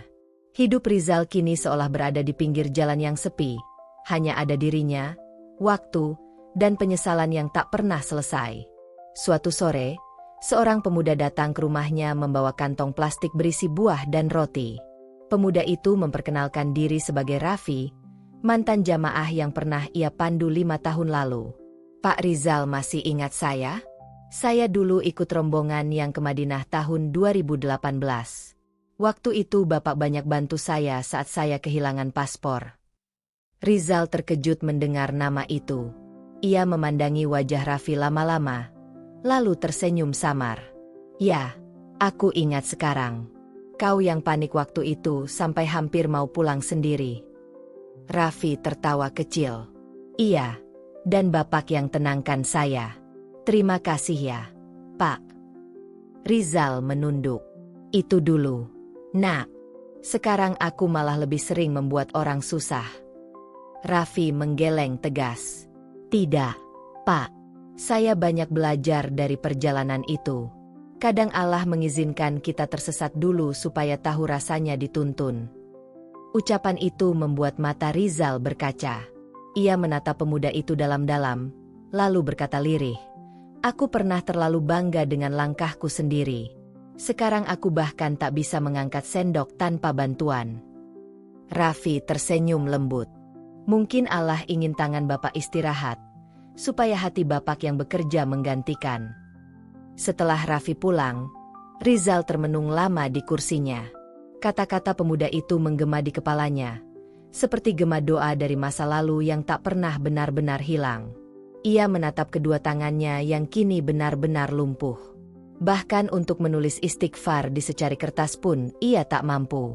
Hidup Rizal kini seolah berada di pinggir jalan yang sepi, hanya ada dirinya, waktu, dan penyesalan yang tak pernah selesai. Suatu sore, seorang pemuda datang ke rumahnya membawa kantong plastik berisi buah dan roti. Pemuda itu memperkenalkan diri sebagai Raffi, mantan jamaah yang pernah ia pandu 5 tahun lalu. Pak Rizal masih ingat saya? Saya dulu ikut rombongan yang ke Madinah tahun 2018. Waktu itu Bapak banyak bantu saya saat saya kehilangan paspor. Rizal terkejut mendengar nama itu. Ia memandangi wajah Raffi lama-lama, lalu tersenyum samar. Ya, aku ingat sekarang. Kau yang panik waktu itu sampai hampir mau pulang sendiri. Raffi tertawa kecil. Iya, dan Bapak yang tenangkan saya. Terima kasih ya, Pak. Rizal menunduk. Itu dulu, Nak. Sekarang aku malah lebih sering membuat orang susah. Raffi menggeleng tegas. Tidak, Pak. Saya banyak belajar dari perjalanan itu. Kadang Allah mengizinkan kita tersesat dulu supaya tahu rasanya dituntun. Ucapan itu membuat mata Rizal berkaca. Ia menatap pemuda itu dalam-dalam, lalu berkata lirih. Aku pernah terlalu bangga dengan langkahku sendiri. Sekarang aku bahkan tak bisa mengangkat sendok tanpa bantuan. Raffi tersenyum lembut. Mungkin Allah ingin tangan Bapak istirahat, supaya hati Bapak yang bekerja menggantikan. Setelah Raffi pulang, Rizal termenung lama di kursinya. Kata-kata pemuda itu menggema di kepalanya, seperti gema doa dari masa lalu yang tak pernah benar-benar hilang. Ia menatap kedua tangannya yang kini benar-benar lumpuh. Bahkan untuk menulis istighfar di secari kertas pun ia tak mampu.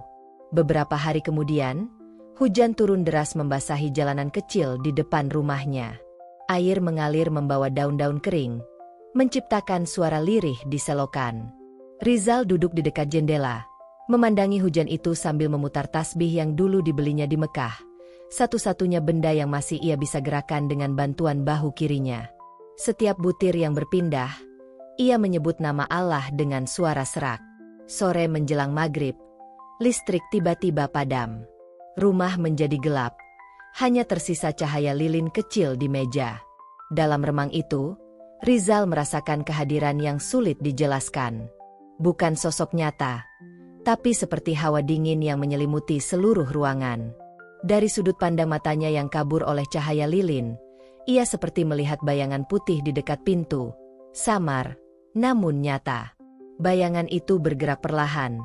Beberapa hari kemudian, hujan turun deras membasahi jalanan kecil di depan rumahnya. Air mengalir membawa daun-daun kering, menciptakan suara lirih di selokan. Rizal duduk di dekat jendela, memandangi hujan itu sambil memutar tasbih yang dulu dibelinya di Mekah, satu-satunya benda yang masih ia bisa gerakan dengan bantuan bahu kirinya. Setiap butir yang berpindah, ia menyebut nama Allah dengan suara serak. Sore menjelang maghrib, listrik tiba-tiba padam. Rumah menjadi gelap, hanya tersisa cahaya lilin kecil di meja. Dalam remang itu, Rizal merasakan kehadiran yang sulit dijelaskan. Bukan sosok nyata, tapi seperti hawa dingin yang menyelimuti seluruh ruangan. Dari sudut pandang matanya yang kabur oleh cahaya lilin, ia seperti melihat bayangan putih di dekat pintu. Samar, namun nyata. Bayangan itu bergerak perlahan,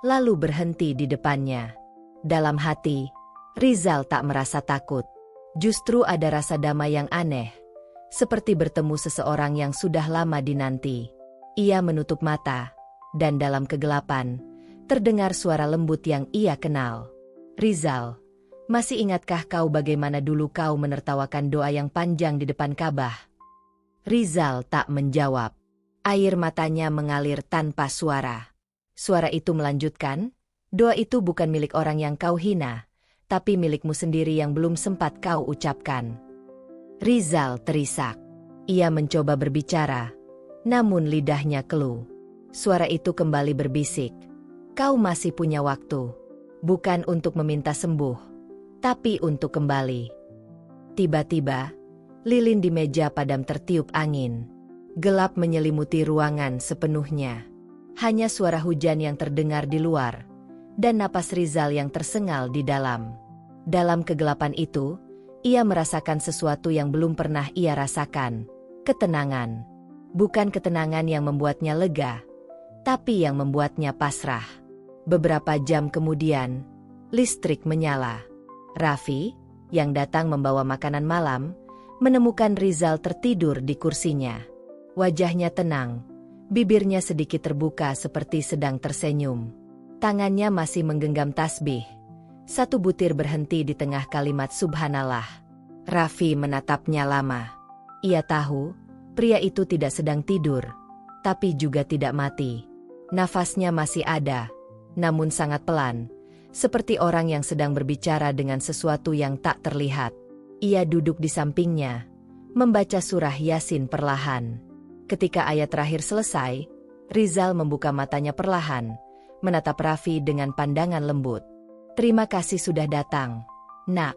lalu berhenti di depannya. Dalam hati, Rizal tak merasa takut. Justru ada rasa damai yang aneh, seperti bertemu seseorang yang sudah lama dinanti. Ia menutup mata, dan dalam kegelapan, terdengar suara lembut yang ia kenal. Rizal, masih ingatkah kau bagaimana dulu kau menertawakan doa yang panjang di depan Ka'bah? Rizal tak menjawab. Air matanya mengalir tanpa suara. Suara itu melanjutkan, doa itu bukan milik orang yang kau hina, tapi milikmu sendiri yang belum sempat kau ucapkan. Rizal terisak. Ia mencoba berbicara, namun lidahnya keluh. Suara itu kembali berbisik, kau masih punya waktu, bukan untuk meminta sembuh, tapi untuk kembali. Tiba-tiba, lilin di meja padam tertiup angin. Gelap menyelimuti ruangan sepenuhnya. Hanya suara hujan yang terdengar di luar, dan napas Rizal yang tersengal di dalam. Dalam kegelapan itu, ia merasakan sesuatu yang belum pernah ia rasakan. Ketenangan. Bukan ketenangan yang membuatnya lega, tapi yang membuatnya pasrah. Beberapa jam kemudian, listrik menyala. Raffi, yang datang membawa makanan malam, menemukan Rizal tertidur di kursinya. Wajahnya tenang, bibirnya sedikit terbuka seperti sedang tersenyum. Tangannya masih menggenggam tasbih. Satu butir berhenti di tengah kalimat subhanallah. Raffi menatapnya lama. Ia tahu, pria itu tidak sedang tidur, tapi juga tidak mati. Nafasnya masih ada, namun sangat pelan, seperti orang yang sedang berbicara dengan sesuatu yang tak terlihat. Ia duduk di sampingnya, membaca surah Yasin perlahan. Ketika ayat terakhir selesai, Rizal membuka matanya perlahan, menatap Raffi dengan pandangan lembut. Terima kasih sudah datang, nak,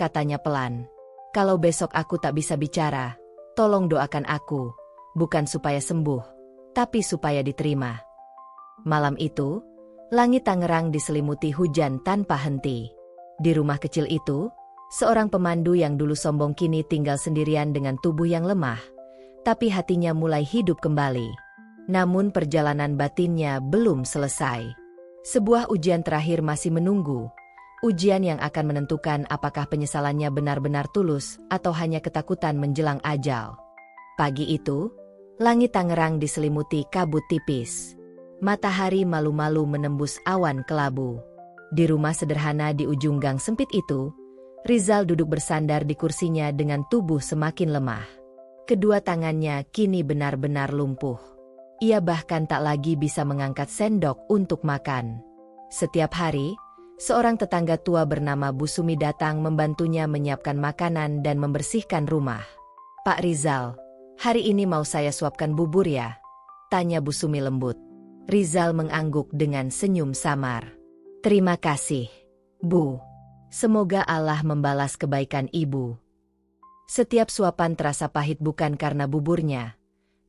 katanya pelan. Kalau besok aku tak bisa bicara, tolong doakan aku, bukan supaya sembuh, tapi supaya diterima. Malam itu, langit Tangerang diselimuti hujan tanpa henti. Di rumah kecil itu, seorang pemandu yang dulu sombong kini tinggal sendirian dengan tubuh yang lemah, tapi hatinya mulai hidup kembali. Namun perjalanan batinnya belum selesai. Sebuah ujian terakhir masih menunggu, ujian yang akan menentukan apakah penyesalannya benar-benar tulus atau hanya ketakutan menjelang ajal. Pagi itu, langit Tangerang diselimuti kabut tipis. Matahari malu-malu menembus awan kelabu. Di rumah sederhana di ujung gang sempit itu, Rizal duduk bersandar di kursinya dengan tubuh semakin lemah. Kedua tangannya kini benar-benar lumpuh. Ia bahkan tak lagi bisa mengangkat sendok untuk makan. Setiap hari, seorang tetangga tua bernama Bu Sumi datang membantunya menyiapkan makanan dan membersihkan rumah. Pak Rizal, hari ini mau saya suapkan bubur ya? Tanya Bu Sumi lembut. Rizal mengangguk dengan senyum samar. Terima kasih, Bu. Semoga Allah membalas kebaikan Ibu. Setiap suapan terasa pahit bukan karena buburnya,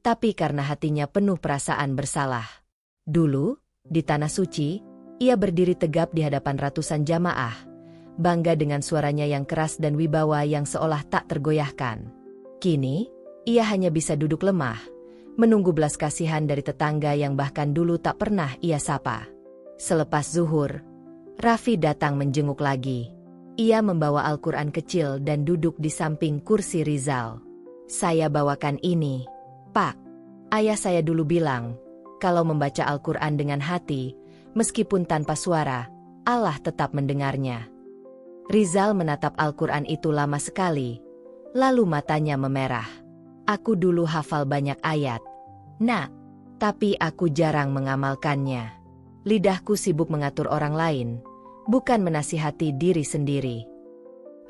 tapi karena hatinya penuh perasaan bersalah. Dulu, di Tanah Suci, ia berdiri tegap di hadapan ratusan jamaah, bangga dengan suaranya yang keras dan wibawa yang seolah tak tergoyahkan. Kini, ia hanya bisa duduk lemah, menunggu belas kasihan dari tetangga yang bahkan dulu tak pernah ia sapa. Selepas zuhur, Raffi datang menjenguk lagi. Ia membawa Al-Quran kecil dan duduk di samping kursi Rizal. "Saya bawakan ini, Pak. Ayah saya dulu bilang, kalau membaca Al-Quran dengan hati, meskipun tanpa suara, Allah tetap mendengarnya." Rizal menatap Al-Quran itu lama sekali, lalu matanya memerah. "Aku dulu hafal banyak ayat, Nak, tapi aku jarang mengamalkannya. Lidahku sibuk mengatur orang lain, bukan menasihati diri sendiri."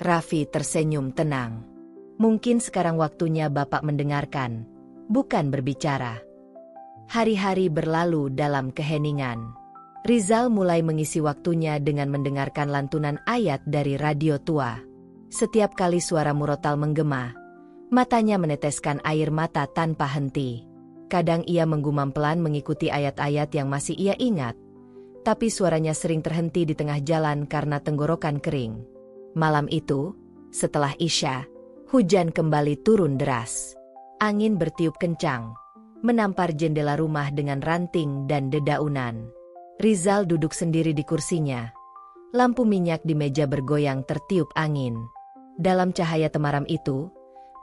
Raffi tersenyum tenang. "Mungkin sekarang waktunya Bapak mendengarkan, bukan berbicara." Hari-hari berlalu dalam keheningan. Rizal mulai mengisi waktunya dengan mendengarkan lantunan ayat dari radio tua. Setiap kali suara murotal menggema, matanya meneteskan air mata tanpa henti. Kadang ia menggumam pelan mengikuti ayat-ayat yang masih ia ingat, tapi suaranya sering terhenti di tengah jalan karena tenggorokan kering. Malam itu, setelah Isya, hujan kembali turun deras. Angin bertiup kencang, menampar jendela rumah dengan ranting dan dedaunan. Rizal duduk sendiri di kursinya. Lampu minyak di meja bergoyang tertiup angin. Dalam cahaya temaram itu,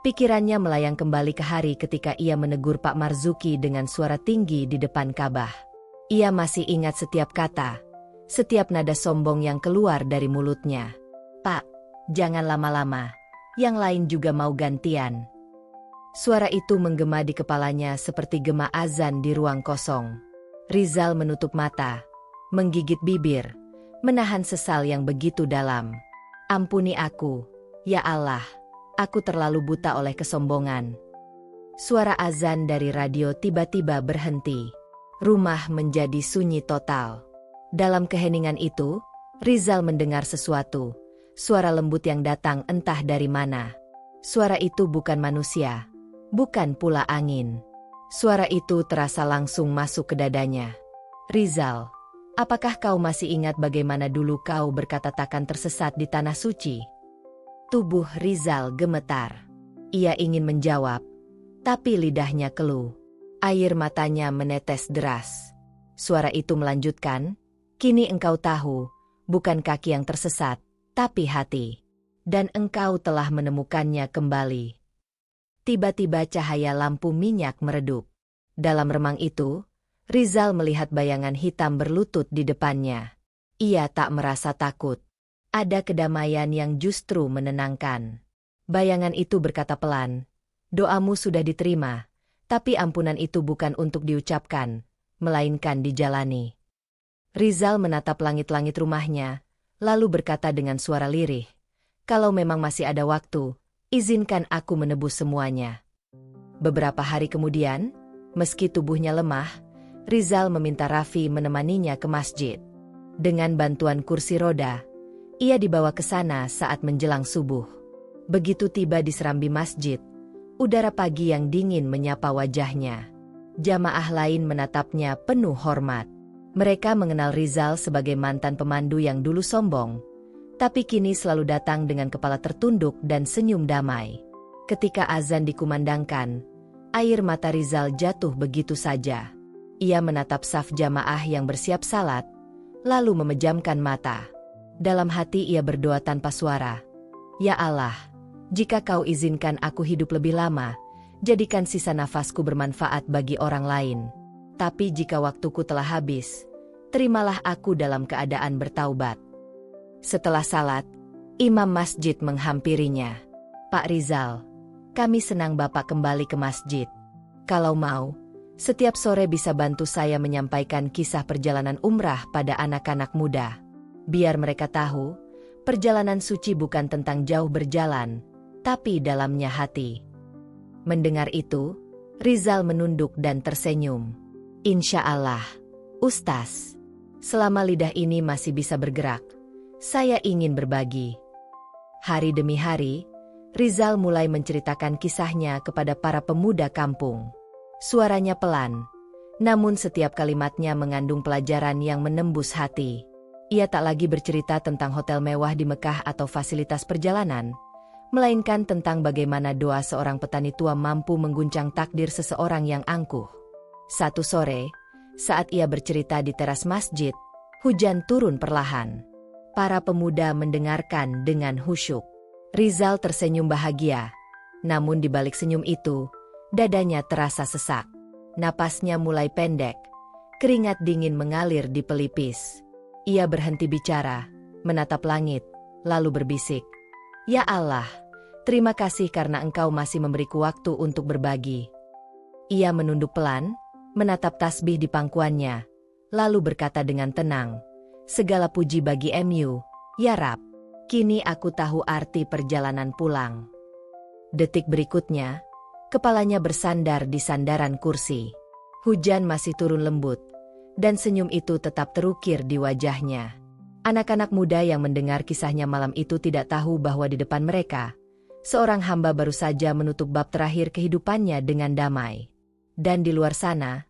pikirannya melayang kembali ke hari ketika ia menegur Pak Marzuki dengan suara tinggi di depan Ka'bah. Ia masih ingat setiap kata, setiap nada sombong yang keluar dari mulutnya. "Pak, jangan lama-lama, yang lain juga mau gantian." Suara itu menggema di kepalanya seperti gema azan di ruang kosong. Rizal menutup mata, menggigit bibir, menahan sesal yang begitu dalam. "Ampuni aku, ya Allah, aku terlalu buta oleh kesombongan." Suara azan dari radio tiba-tiba berhenti. Rumah menjadi sunyi total. Dalam keheningan itu, Rizal mendengar sesuatu, suara lembut yang datang entah dari mana. Suara itu bukan manusia, bukan pula angin. Suara itu terasa langsung masuk ke dadanya. "Rizal, apakah kau masih ingat bagaimana dulu kau berkata takkan tersesat di tanah suci?" Tubuh Rizal gemetar. Ia ingin menjawab, tapi lidahnya keluh. Air matanya menetes deras. Suara itu melanjutkan, "Kini engkau tahu, bukan kaki yang tersesat, tapi hati. Dan engkau telah menemukannya kembali." Tiba-tiba cahaya lampu minyak meredup. Dalam remang itu, Rizal melihat bayangan hitam berlutut di depannya. Ia tak merasa takut. Ada kedamaian yang justru menenangkan. Bayangan itu berkata pelan, "Doamu sudah diterima, tapi ampunan itu bukan untuk diucapkan, melainkan dijalani." Rizal menatap langit-langit rumahnya, lalu berkata dengan suara lirih, "Kalau memang masih ada waktu, izinkan aku menebus semuanya." Beberapa hari kemudian, meski tubuhnya lemah, Rizal meminta Raffi menemaninya ke masjid. Dengan bantuan kursi roda, ia dibawa ke sana saat menjelang subuh. Begitu tiba di serambi masjid, udara pagi yang dingin menyapa wajahnya. Jamaah lain menatapnya penuh hormat. Mereka mengenal Rizal sebagai mantan pemandu yang dulu sombong, tapi kini selalu datang dengan kepala tertunduk dan senyum damai. Ketika azan dikumandangkan, air mata Rizal jatuh begitu saja. Ia menatap saf jamaah yang bersiap salat, lalu memejamkan mata. Dalam hati ia berdoa tanpa suara, "Ya Allah, jika kau izinkan aku hidup lebih lama, jadikan sisa nafasku bermanfaat bagi orang lain. Tapi jika waktuku telah habis, terimalah aku dalam keadaan bertaubat." Setelah salat, imam masjid menghampirinya. "Pak Rizal, kami senang Bapak kembali ke masjid. Kalau mau, setiap sore bisa bantu saya menyampaikan kisah perjalanan umrah pada anak-anak muda. Biar mereka tahu, perjalanan suci bukan tentang jauh berjalan, tapi dalamnya hati." Mendengar itu, Rizal menunduk dan tersenyum. "Insya Allah, Ustaz. Selama lidah ini masih bisa bergerak, saya ingin berbagi." Hari demi hari, Rizal mulai menceritakan kisahnya kepada para pemuda kampung. Suaranya pelan, namun setiap kalimatnya mengandung pelajaran yang menembus hati. Ia tak lagi bercerita tentang hotel mewah di Mekah atau fasilitas perjalanan, melainkan tentang bagaimana doa seorang petani tua mampu mengguncang takdir seseorang yang angkuh. Satu sore, saat ia bercerita di teras masjid, hujan turun perlahan. Para pemuda mendengarkan dengan khusyuk. Rizal tersenyum bahagia, namun di balik senyum itu, dadanya terasa sesak. Napasnya mulai pendek, keringat dingin mengalir di pelipis. Ia berhenti bicara, menatap langit, lalu berbisik, "Ya Allah, terima kasih karena Engkau masih memberiku waktu untuk berbagi." Ia menunduk pelan, menatap tasbih di pangkuannya, lalu berkata dengan tenang, "Segala puji bagi MU, ya Rab. Kini aku tahu arti perjalanan pulang." Detik berikutnya, kepalanya bersandar di sandaran kursi. Hujan masih turun lembut, dan senyum itu tetap terukir di wajahnya. Anak-anak muda yang mendengar kisahnya malam itu tidak tahu bahwa di depan mereka, seorang hamba baru saja menutup bab terakhir kehidupannya dengan damai. Dan di luar sana,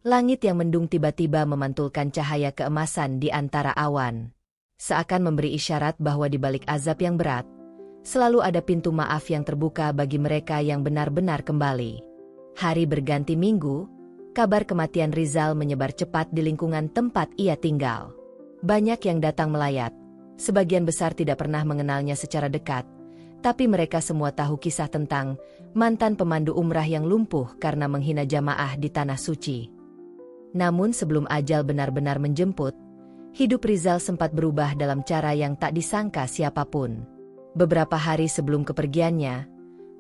langit yang mendung tiba-tiba memantulkan cahaya keemasan di antara awan. Seakan memberi isyarat bahwa di balik azab yang berat, selalu ada pintu maaf yang terbuka bagi mereka yang benar-benar kembali. Hari berganti minggu, kabar kematian Rizal menyebar cepat di lingkungan tempat ia tinggal. Banyak yang datang melayat, sebagian besar tidak pernah mengenalnya secara dekat, tapi mereka semua tahu kisah tentang mantan pemandu umrah yang lumpuh karena menghina jamaah di Tanah Suci. Namun sebelum ajal benar-benar menjemput, hidup Rizal sempat berubah dalam cara yang tak disangka siapapun. Beberapa hari sebelum kepergiannya,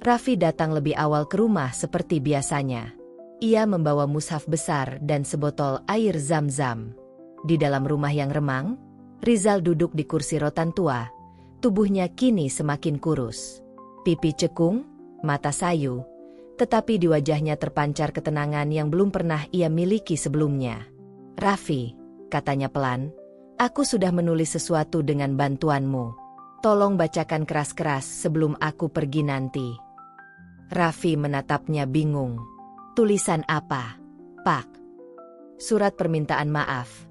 Raffi datang lebih awal ke rumah seperti biasanya. Ia membawa mushaf besar dan sebotol air zam-zam. Di dalam rumah yang remang, Rizal duduk di kursi rotan tua. Tubuhnya kini semakin kurus. Pipi cekung, mata sayu, tetapi di wajahnya terpancar ketenangan yang belum pernah ia miliki sebelumnya. "Raffi," katanya pelan, "aku sudah menulis sesuatu dengan bantuanmu. Tolong bacakan keras-keras sebelum aku pergi nanti." Raffi menatapnya bingung. "Tulisan apa, Pak?" "Surat permintaan maaf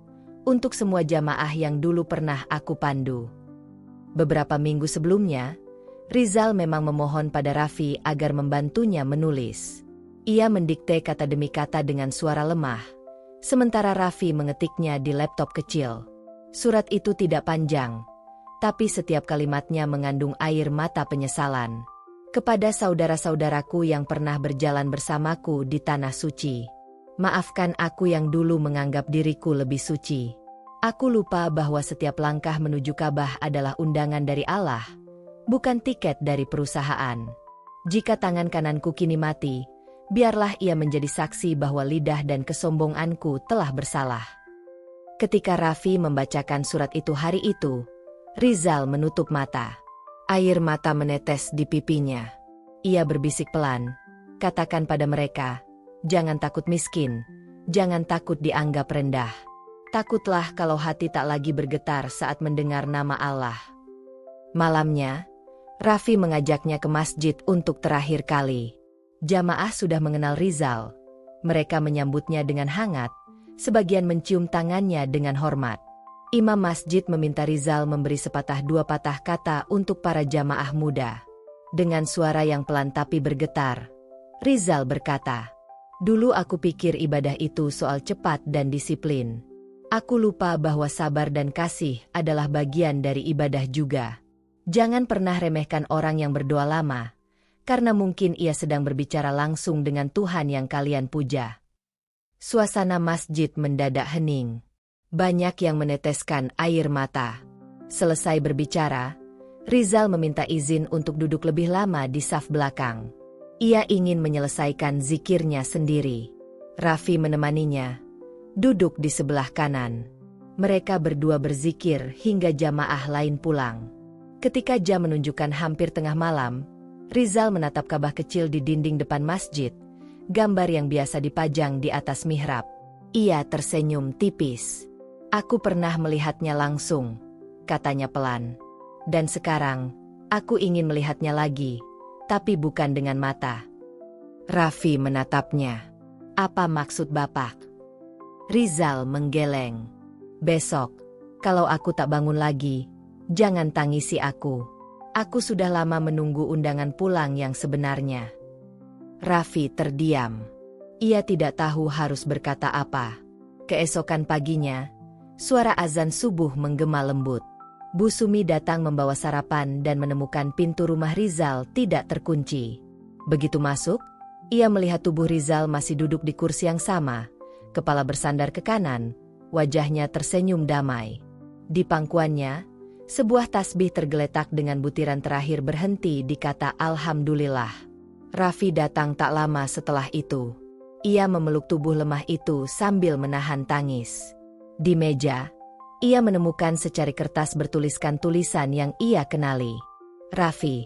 untuk semua jamaah yang dulu pernah aku pandu." Beberapa minggu sebelumnya, Rizal memang memohon pada Raffi agar membantunya menulis. Ia mendikte kata demi kata dengan suara lemah, sementara Raffi mengetiknya di laptop kecil. Surat itu tidak panjang, tapi setiap kalimatnya mengandung air mata penyesalan. "Kepada saudara-saudaraku yang pernah berjalan bersamaku di Tanah Suci, maafkan aku yang dulu menganggap diriku lebih suci. Aku lupa bahwa setiap langkah menuju Ka'bah adalah undangan dari Allah, bukan tiket dari perusahaan. Jika tangan kananku kini mati, biarlah ia menjadi saksi bahwa lidah dan kesombonganku telah bersalah." Ketika Raffi membacakan surat itu hari itu, Rizal menutup mata. Air mata menetes di pipinya. Ia berbisik pelan, "Katakan pada mereka, jangan takut miskin, jangan takut dianggap rendah. Takutlah kalau hati tak lagi bergetar saat mendengar nama Allah." Malamnya, Raffi mengajaknya ke masjid untuk terakhir kali. Jamaah sudah mengenal Rizal. Mereka menyambutnya dengan hangat, sebagian mencium tangannya dengan hormat. Imam masjid meminta Rizal memberi sepatah dua patah kata untuk para jamaah muda. Dengan suara yang pelan tapi bergetar, Rizal berkata, "Dulu aku pikir ibadah itu soal cepat dan disiplin. Aku lupa bahwa sabar dan kasih adalah bagian dari ibadah juga. Jangan pernah remehkan orang yang berdoa lama, karena mungkin ia sedang berbicara langsung dengan Tuhan yang kalian puja." Suasana masjid mendadak hening. Banyak yang meneteskan air mata. Selesai berbicara, Rizal meminta izin untuk duduk lebih lama di saf belakang. Ia ingin menyelesaikan zikirnya sendiri. Raffi menemaninya, duduk di sebelah kanan. Mereka berdua berzikir hingga jamaah lain pulang. Ketika jam menunjukkan hampir tengah malam, Rizal menatap Ka'bah kecil di dinding depan masjid, gambar yang biasa dipajang di atas mihrab. Ia tersenyum tipis. "Aku pernah melihatnya langsung," katanya pelan. "Dan sekarang, aku ingin melihatnya lagi, tapi bukan dengan mata." Raffi menatapnya. "Apa maksud Bapak?" Rizal menggeleng. "Besok, kalau aku tak bangun lagi, jangan tangisi aku. Aku sudah lama menunggu undangan pulang yang sebenarnya. Raffi terdiam. Ia tidak tahu harus berkata apa. Keesokan paginya, suara azan subuh menggema lembut. Bu Sumi datang membawa sarapan dan menemukan pintu rumah Rizal tidak terkunci. Begitu masuk, ia melihat tubuh Rizal masih duduk di kursi yang sama, kepala bersandar ke kanan, wajahnya tersenyum damai. Di pangkuannya, sebuah tasbih tergeletak dengan butiran terakhir berhenti di kata Alhamdulillah. Raffi datang tak lama setelah itu. Ia memeluk tubuh lemah itu sambil menahan tangis. Di meja, ia menemukan secari kertas bertuliskan tulisan yang ia kenali. Raffi,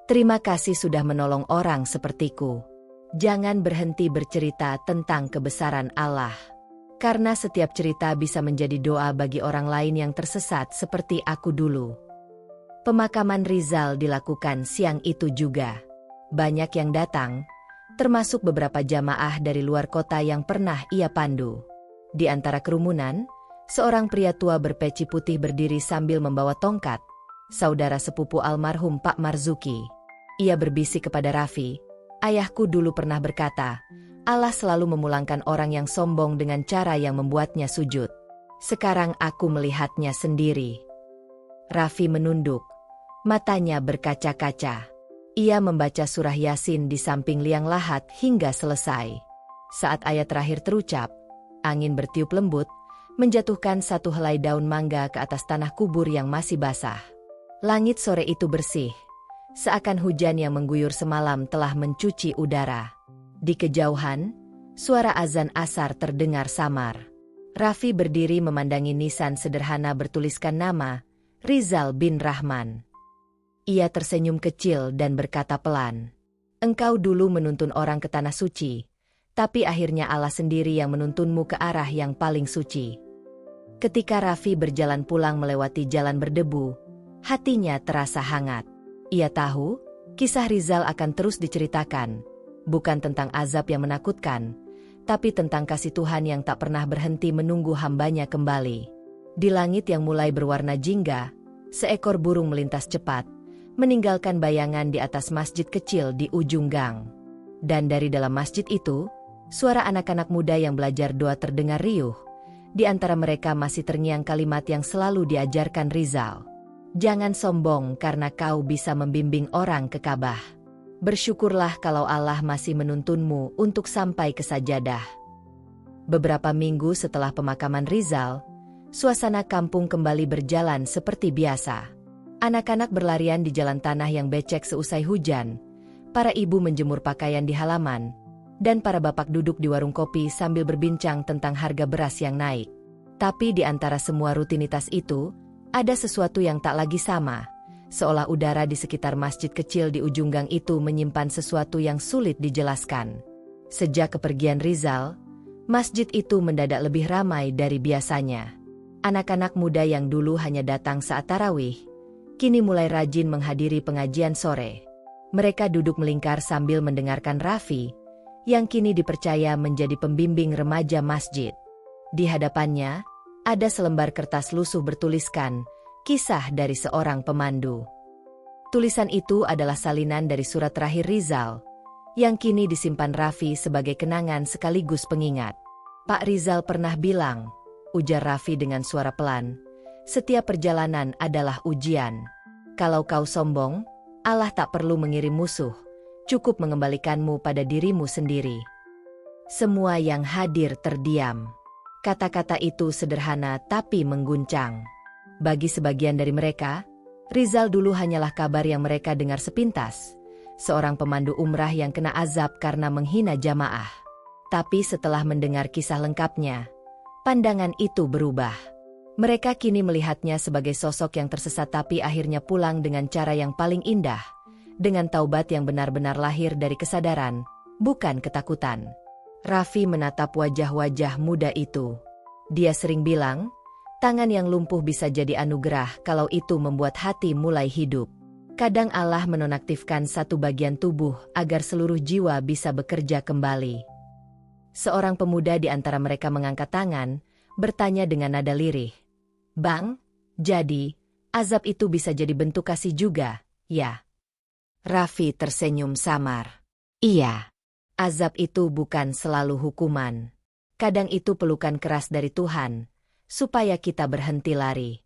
terima kasih sudah menolong orang sepertiku. Jangan berhenti bercerita tentang kebesaran Allah. Karena setiap cerita bisa menjadi doa bagi orang lain yang tersesat seperti aku dulu. Pemakaman Rizal dilakukan siang itu juga. Banyak yang datang, termasuk beberapa jamaah dari luar kota yang pernah ia pandu. Di antara kerumunan, seorang pria tua berpeci putih berdiri sambil membawa tongkat, saudara sepupu almarhum Pak Marzuki. Ia berbisik kepada Raffi, ayahku dulu pernah berkata, Allah selalu memulangkan orang yang sombong dengan cara yang membuatnya sujud. Sekarang aku melihatnya sendiri. Raffi menunduk, matanya berkaca-kaca. Ia membaca surah Yasin di samping liang lahat hingga selesai. Saat ayat terakhir terucap, angin bertiup lembut, menjatuhkan satu helai daun mangga ke atas tanah kubur yang masih basah. Langit sore itu bersih, seakan hujan yang mengguyur semalam telah mencuci udara. Di kejauhan, suara azan asar terdengar samar. Raffi berdiri memandangi nisan sederhana bertuliskan nama, Rizal bin Rahman. Ia tersenyum kecil dan berkata pelan, engkau dulu menuntun orang ke tanah suci, tapi akhirnya Allah sendiri yang menuntunmu ke arah yang paling suci. Ketika Raffi berjalan pulang melewati jalan berdebu, hatinya terasa hangat. Ia tahu, kisah Rizal akan terus diceritakan. Bukan tentang azab yang menakutkan, tapi tentang kasih Tuhan yang tak pernah berhenti menunggu hambanya kembali. Di langit yang mulai berwarna jingga, seekor burung melintas cepat, meninggalkan bayangan di atas masjid kecil di ujung gang. Dan dari dalam masjid itu, suara anak-anak muda yang belajar doa terdengar riuh. Di antara mereka masih terngiang kalimat yang selalu diajarkan Rizal. Jangan sombong karena kau bisa membimbing orang ke Ka'bah. Bersyukurlah kalau Allah masih menuntunmu untuk sampai ke sajadah. Beberapa minggu setelah pemakaman Rizal, suasana kampung kembali berjalan seperti biasa. Anak-anak berlarian di jalan tanah yang becek seusai hujan, para ibu menjemur pakaian di halaman, dan para bapak duduk di warung kopi sambil berbincang tentang harga beras yang naik. Tapi di antara semua rutinitas itu, ada sesuatu yang tak lagi sama. Seolah udara di sekitar masjid kecil di ujung gang itu menyimpan sesuatu yang sulit dijelaskan. Sejak kepergian Rizal, masjid itu mendadak lebih ramai dari biasanya. Anak-anak muda yang dulu hanya datang saat tarawih, kini mulai rajin menghadiri pengajian sore. Mereka duduk melingkar sambil mendengarkan Raffi, yang kini dipercaya menjadi pembimbing remaja masjid. Di hadapannya, ada selembar kertas lusuh bertuliskan, Kisah dari seorang pemandu. Tulisan itu adalah salinan dari surat terakhir Rizal, yang kini disimpan Raffi sebagai kenangan sekaligus pengingat. Pak Rizal pernah bilang, ujar Raffi dengan suara pelan, setiap perjalanan adalah ujian. Kalau kau sombong, Allah tak perlu mengirim musuh, cukup mengembalikanmu pada dirimu sendiri. Semua yang hadir terdiam. Kata-kata itu sederhana tapi mengguncang. Bagi sebagian dari mereka, Rizal dulu hanyalah kabar yang mereka dengar sepintas. Seorang pemandu umrah yang kena azab karena menghina jamaah. Tapi setelah mendengar kisah lengkapnya, pandangan itu berubah. Mereka kini melihatnya sebagai sosok yang tersesat tapi akhirnya pulang dengan cara yang paling indah. Dengan taubat yang benar-benar lahir dari kesadaran, bukan ketakutan. Raffi menatap wajah-wajah muda itu. Dia sering bilang, tangan yang lumpuh bisa jadi anugerah kalau itu membuat hati mulai hidup. Kadang Allah menonaktifkan satu bagian tubuh agar seluruh jiwa bisa bekerja kembali. Seorang pemuda di antara mereka mengangkat tangan, bertanya dengan nada lirih. Bang, jadi, azab itu bisa jadi bentuk kasih juga, Ya. Raffi tersenyum samar. Iya. Azab itu bukan selalu hukuman. Kadang itu pelukan keras dari Tuhan, supaya kita berhenti lari.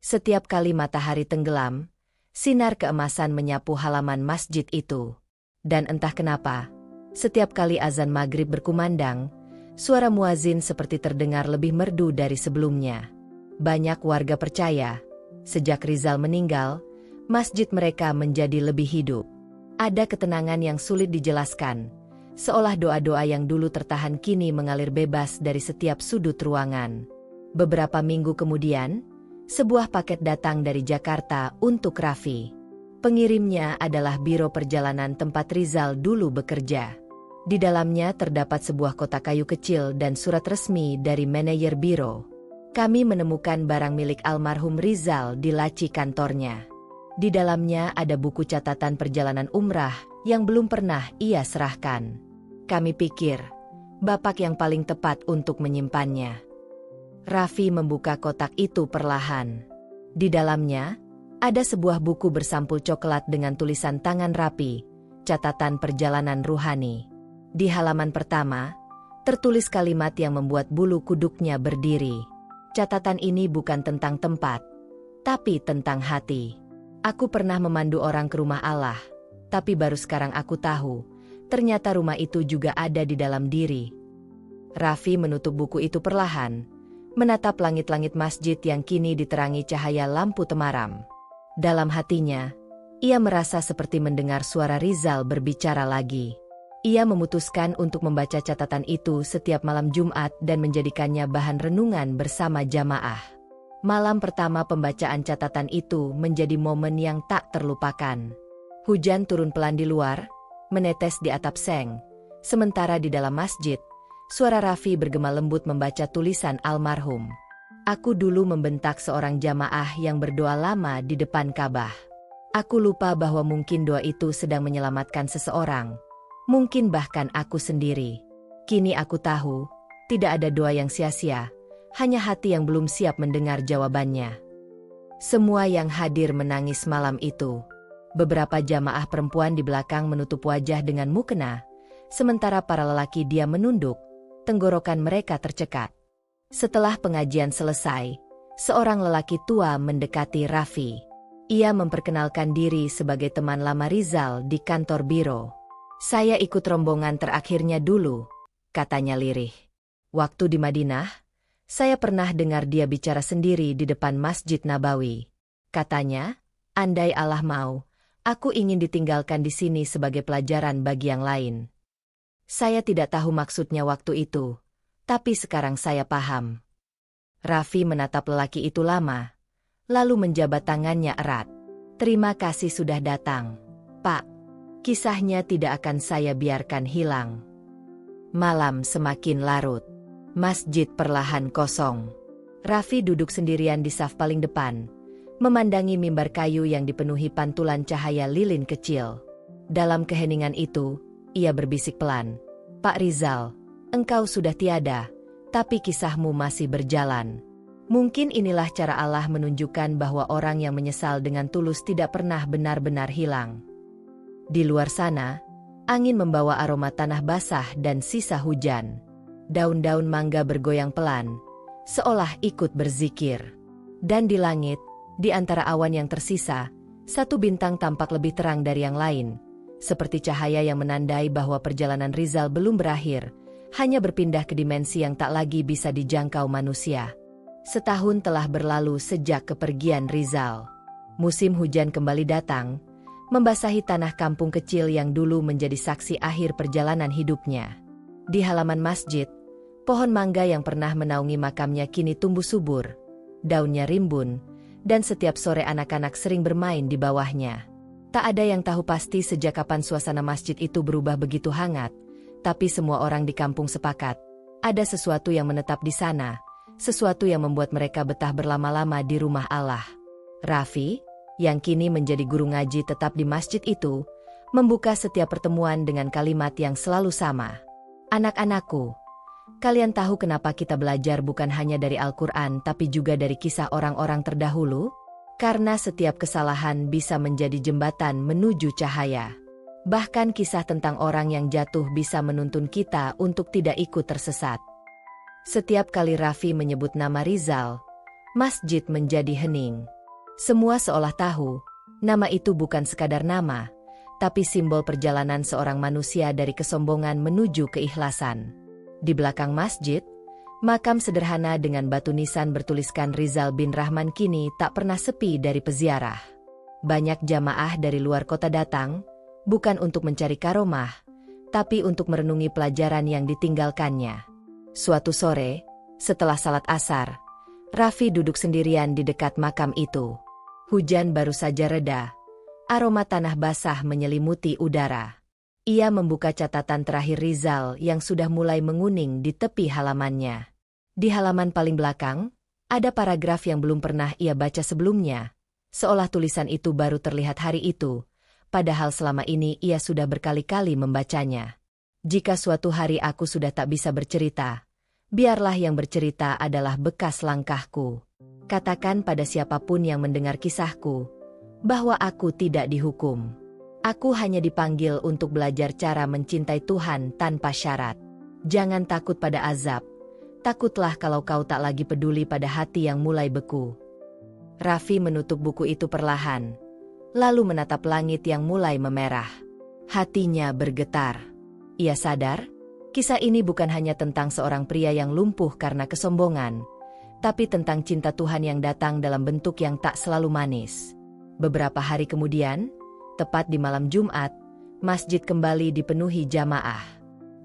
Setiap kali matahari tenggelam, sinar keemasan menyapu halaman masjid itu. Dan entah kenapa, setiap kali azan maghrib berkumandang, suara muazin seperti terdengar lebih merdu dari sebelumnya. Banyak warga percaya, sejak Rizal meninggal, masjid mereka menjadi lebih hidup. Ada ketenangan yang sulit dijelaskan, seolah doa-doa yang dulu tertahan kini mengalir bebas dari setiap sudut ruangan. Beberapa minggu kemudian, sebuah paket datang dari Jakarta untuk Raffi. Pengirimnya adalah biro perjalanan tempat Rizal dulu bekerja. Di dalamnya terdapat sebuah kotak kayu kecil dan surat resmi dari manajer biro. Kami menemukan barang milik almarhum Rizal di laci kantornya. Di dalamnya ada buku catatan perjalanan umrah yang belum pernah ia serahkan. Kami pikir, Bapak yang paling tepat untuk menyimpannya. Raffi membuka kotak itu perlahan. Di dalamnya, ada sebuah buku bersampul coklat dengan tulisan tangan rapi, catatan perjalanan ruhani. Di halaman pertama, tertulis kalimat yang membuat bulu kuduknya berdiri. Catatan ini bukan tentang tempat, tapi tentang hati. Aku pernah memandu orang ke rumah Allah, tapi baru sekarang aku tahu, ternyata rumah itu juga ada di dalam diri. Raffi menutup buku itu perlahan, menatap langit-langit masjid yang kini diterangi cahaya lampu temaram. Dalam hatinya, ia merasa seperti mendengar suara Rizal berbicara lagi. Ia memutuskan untuk membaca catatan itu setiap malam Jumat dan menjadikannya bahan renungan bersama jamaah. Malam pertama pembacaan catatan itu menjadi momen yang tak terlupakan. Hujan turun pelan di luar, menetes di atap seng. Sementara di dalam masjid, suara Raffi bergema lembut membaca tulisan almarhum. Aku dulu membentak seorang jamaah yang berdoa lama di depan Ka'bah. Aku lupa bahwa mungkin doa itu sedang menyelamatkan seseorang. Mungkin bahkan aku sendiri. Kini aku tahu, tidak ada doa yang sia-sia. Hanya hati yang belum siap mendengar jawabannya. Semua yang hadir menangis malam itu. Beberapa jamaah perempuan di belakang menutup wajah dengan mukena, sementara para lelaki diam menunduk, tenggorokan mereka tercekat. Setelah pengajian selesai, seorang lelaki tua mendekati Raffi. Ia memperkenalkan diri sebagai teman lama Rizal di kantor biro. Saya ikut rombongan terakhirnya dulu, katanya lirih. Waktu di Madinah, saya pernah dengar dia bicara sendiri di depan Masjid Nabawi. Katanya, andai Allah mau, aku ingin ditinggalkan di sini sebagai pelajaran bagi yang lain. Saya tidak tahu maksudnya waktu itu, tapi sekarang saya paham. Raffi menatap lelaki itu lama, lalu menjabat tangannya erat. Terima kasih sudah datang, Pak. Kisahnya tidak akan saya biarkan hilang. Malam semakin larut. Masjid perlahan kosong. Raffi duduk sendirian di saf paling depan, memandangi mimbar kayu yang dipenuhi pantulan cahaya lilin kecil. Dalam keheningan itu, ia berbisik pelan, Pak Rizal, engkau sudah tiada, tapi kisahmu masih berjalan. Mungkin inilah cara Allah menunjukkan bahwa orang yang menyesal dengan tulus tidak pernah benar-benar hilang. Di luar sana, angin membawa aroma tanah basah dan sisa hujan. Daun-daun mangga bergoyang pelan, seolah ikut berzikir. Dan di langit, di antara awan yang tersisa, satu bintang tampak lebih terang dari yang lain, seperti cahaya yang menandai bahwa perjalanan Rizal belum berakhir, hanya berpindah ke dimensi yang tak lagi bisa dijangkau manusia. Setahun telah berlalu sejak kepergian Rizal. Musim hujan kembali datang, membasahi tanah kampung kecil yang dulu menjadi saksi akhir perjalanan hidupnya. Di halaman masjid, pohon mangga yang pernah menaungi makamnya kini tumbuh subur. Daunnya rimbun, dan setiap sore anak-anak sering bermain di bawahnya. Tak ada yang tahu pasti sejak kapan suasana masjid itu berubah begitu hangat, tapi semua orang di kampung sepakat. Ada sesuatu yang menetap di sana, sesuatu yang membuat mereka betah berlama-lama di rumah Allah. Raffi, yang kini menjadi guru ngaji tetap di masjid itu, membuka setiap pertemuan dengan kalimat yang selalu sama. Anak-anakku, kalian tahu kenapa kita belajar bukan hanya dari Al-Quran tapi juga dari kisah orang-orang terdahulu? Karena setiap kesalahan bisa menjadi jembatan menuju cahaya. Bahkan kisah tentang orang yang jatuh bisa menuntun kita untuk tidak ikut tersesat. Setiap kali Raffi menyebut nama Rizal, masjid menjadi hening. Semua seolah tahu, nama itu bukan sekadar nama, tapi simbol perjalanan seorang manusia dari kesombongan menuju keikhlasan. Di belakang masjid, makam sederhana dengan batu nisan bertuliskan Rizal bin Rahman kini tak pernah sepi dari peziarah. Banyak jamaah dari luar kota datang, bukan untuk mencari karomah, tapi untuk merenungi pelajaran yang ditinggalkannya. Suatu sore, setelah salat asar, Raffi duduk sendirian di dekat makam itu. Hujan baru saja reda, aroma tanah basah menyelimuti udara. Ia membuka catatan terakhir Rizal yang sudah mulai menguning di tepi halamannya. Di halaman paling belakang, ada paragraf yang belum pernah ia baca sebelumnya, seolah tulisan itu baru terlihat hari itu, padahal selama ini ia sudah berkali-kali membacanya. Jika suatu hari aku sudah tak bisa bercerita, biarlah yang bercerita adalah bekas langkahku. Katakan pada siapapun yang mendengar kisahku, bahwa aku tidak dihukum. Aku hanya dipanggil untuk belajar cara mencintai Tuhan tanpa syarat. Jangan takut pada azab. Takutlah kalau kau tak lagi peduli pada hati yang mulai beku. Raffi menutup buku itu perlahan, lalu menatap langit yang mulai memerah. Hatinya bergetar. Ia sadar, kisah ini bukan hanya tentang seorang pria yang lumpuh karena kesombongan, tapi tentang cinta Tuhan yang datang dalam bentuk yang tak selalu manis. Beberapa hari kemudian, tepat di malam Jumat, masjid kembali dipenuhi jamaah.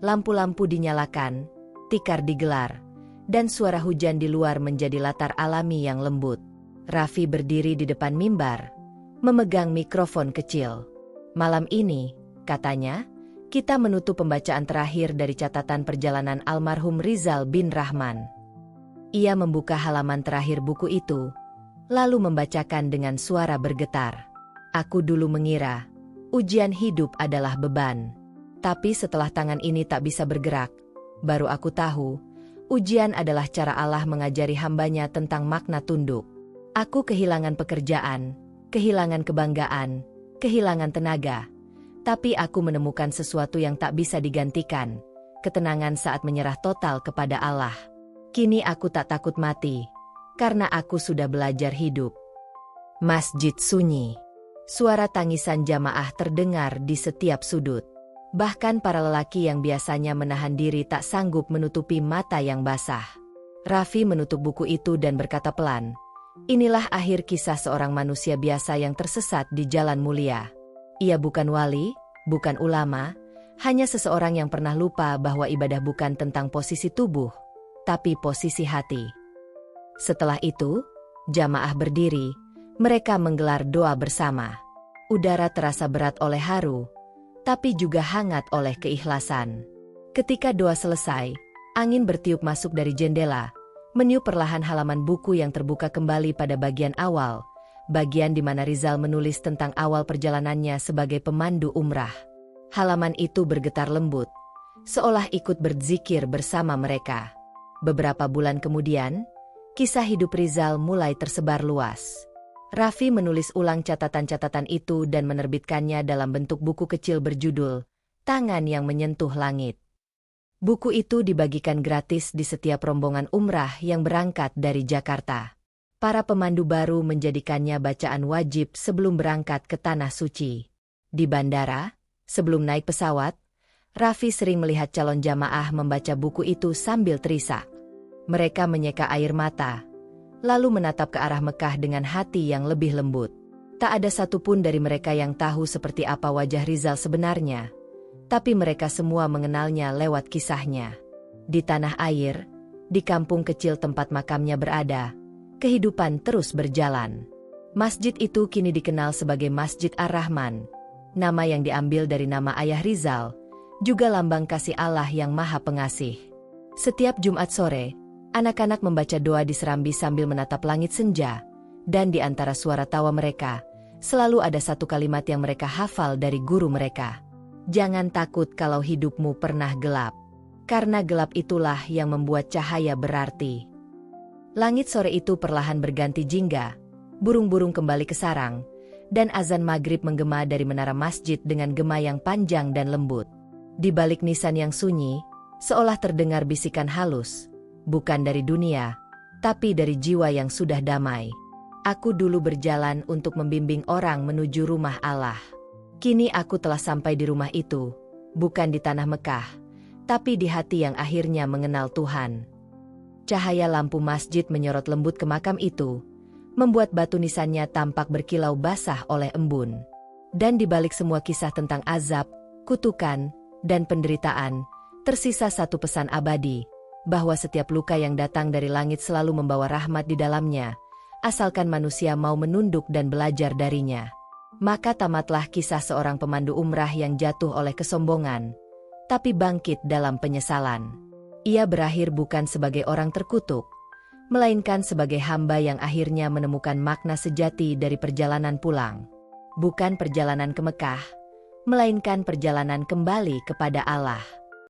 Lampu-lampu dinyalakan, tikar digelar, dan suara hujan di luar menjadi latar alami yang lembut. Raffi berdiri di depan mimbar, memegang mikrofon kecil. Malam ini, katanya, kita menutup pembacaan terakhir dari catatan perjalanan almarhum Rizal bin Rahman. Ia membuka halaman terakhir buku itu, lalu membacakan dengan suara bergetar. Aku dulu mengira, ujian hidup adalah beban. Tapi setelah tangan ini tak bisa bergerak, baru aku tahu, ujian adalah cara Allah mengajari hambanya tentang makna tunduk. Aku kehilangan pekerjaan, kehilangan kebanggaan, kehilangan tenaga. Tapi aku menemukan sesuatu yang tak bisa digantikan, ketenangan saat menyerah total kepada Allah. Kini aku tak takut mati, karena aku sudah belajar hidup. Masjid sunyi. Suara tangisan jamaah terdengar di setiap sudut. Bahkan para lelaki yang biasanya menahan diri tak sanggup menutupi mata yang basah. Raffi menutup buku itu dan berkata pelan, "Inilah akhir kisah seorang manusia biasa yang tersesat di jalan mulia. Ia bukan wali, bukan ulama, hanya seseorang yang pernah lupa bahwa ibadah bukan tentang posisi tubuh, tapi posisi hati." Setelah itu, jamaah berdiri, mereka menggelar doa bersama. Udara terasa berat oleh haru, tapi juga hangat oleh keikhlasan. Ketika doa selesai, angin bertiup masuk dari jendela, meniup perlahan halaman buku yang terbuka kembali pada bagian awal, bagian di mana Rizal menulis tentang awal perjalanannya sebagai pemandu umrah. Halaman itu bergetar lembut, seolah ikut berzikir bersama mereka. Beberapa bulan kemudian, kisah hidup Rizal mulai tersebar luas. Raffi menulis ulang catatan-catatan itu dan menerbitkannya dalam bentuk buku kecil berjudul Tangan yang Menyentuh Langit. Buku itu dibagikan gratis di setiap rombongan umrah yang berangkat dari Jakarta. Para pemandu baru menjadikannya bacaan wajib sebelum berangkat ke Tanah Suci. Di bandara, sebelum naik pesawat, Raffi sering melihat calon jamaah membaca buku itu sambil terisak. Mereka menyeka air mata, lalu menatap ke arah Mekah dengan hati yang lebih lembut. Tak ada satupun dari mereka yang tahu seperti apa wajah Rizal sebenarnya, tapi mereka semua mengenalnya lewat kisahnya. Di tanah air, di kampung kecil tempat makamnya berada, kehidupan terus berjalan. Masjid itu kini dikenal sebagai Masjid Ar-Rahman, nama yang diambil dari nama ayah Rizal, juga lambang kasih Allah yang Maha Pengasih. Setiap Jumat sore, anak-anak membaca doa di serambi sambil menatap langit senja, dan di antara suara tawa mereka, selalu ada satu kalimat yang mereka hafal dari guru mereka. Jangan takut kalau hidupmu pernah gelap, karena gelap itulah yang membuat cahaya berarti. Langit sore itu perlahan berganti jingga, Burung-burung kembali ke sarang, dan azan maghrib menggema dari menara masjid dengan gema yang panjang dan lembut. Di balik nisan yang sunyi, seolah terdengar bisikan halus, bukan dari dunia, tapi dari jiwa yang sudah damai. Aku dulu berjalan untuk membimbing orang menuju rumah Allah. Kini aku telah sampai di rumah itu, bukan di tanah Mekah, tapi di hati yang akhirnya mengenal Tuhan. Cahaya lampu masjid menyorot lembut ke makam itu, membuat batu nisannya tampak berkilau basah oleh embun. Dan di balik semua kisah tentang azab, kutukan, dan penderitaan, tersisa satu pesan abadi, bahwa setiap luka yang datang dari langit selalu membawa rahmat di dalamnya, asalkan manusia mau menunduk dan belajar darinya. Maka tamatlah kisah seorang pemandu umrah yang jatuh oleh kesombongan, tapi bangkit dalam penyesalan. Ia berakhir bukan sebagai orang terkutuk, melainkan sebagai hamba yang akhirnya menemukan makna sejati dari perjalanan pulang. Bukan perjalanan ke Mekah, melainkan perjalanan kembali kepada Allah.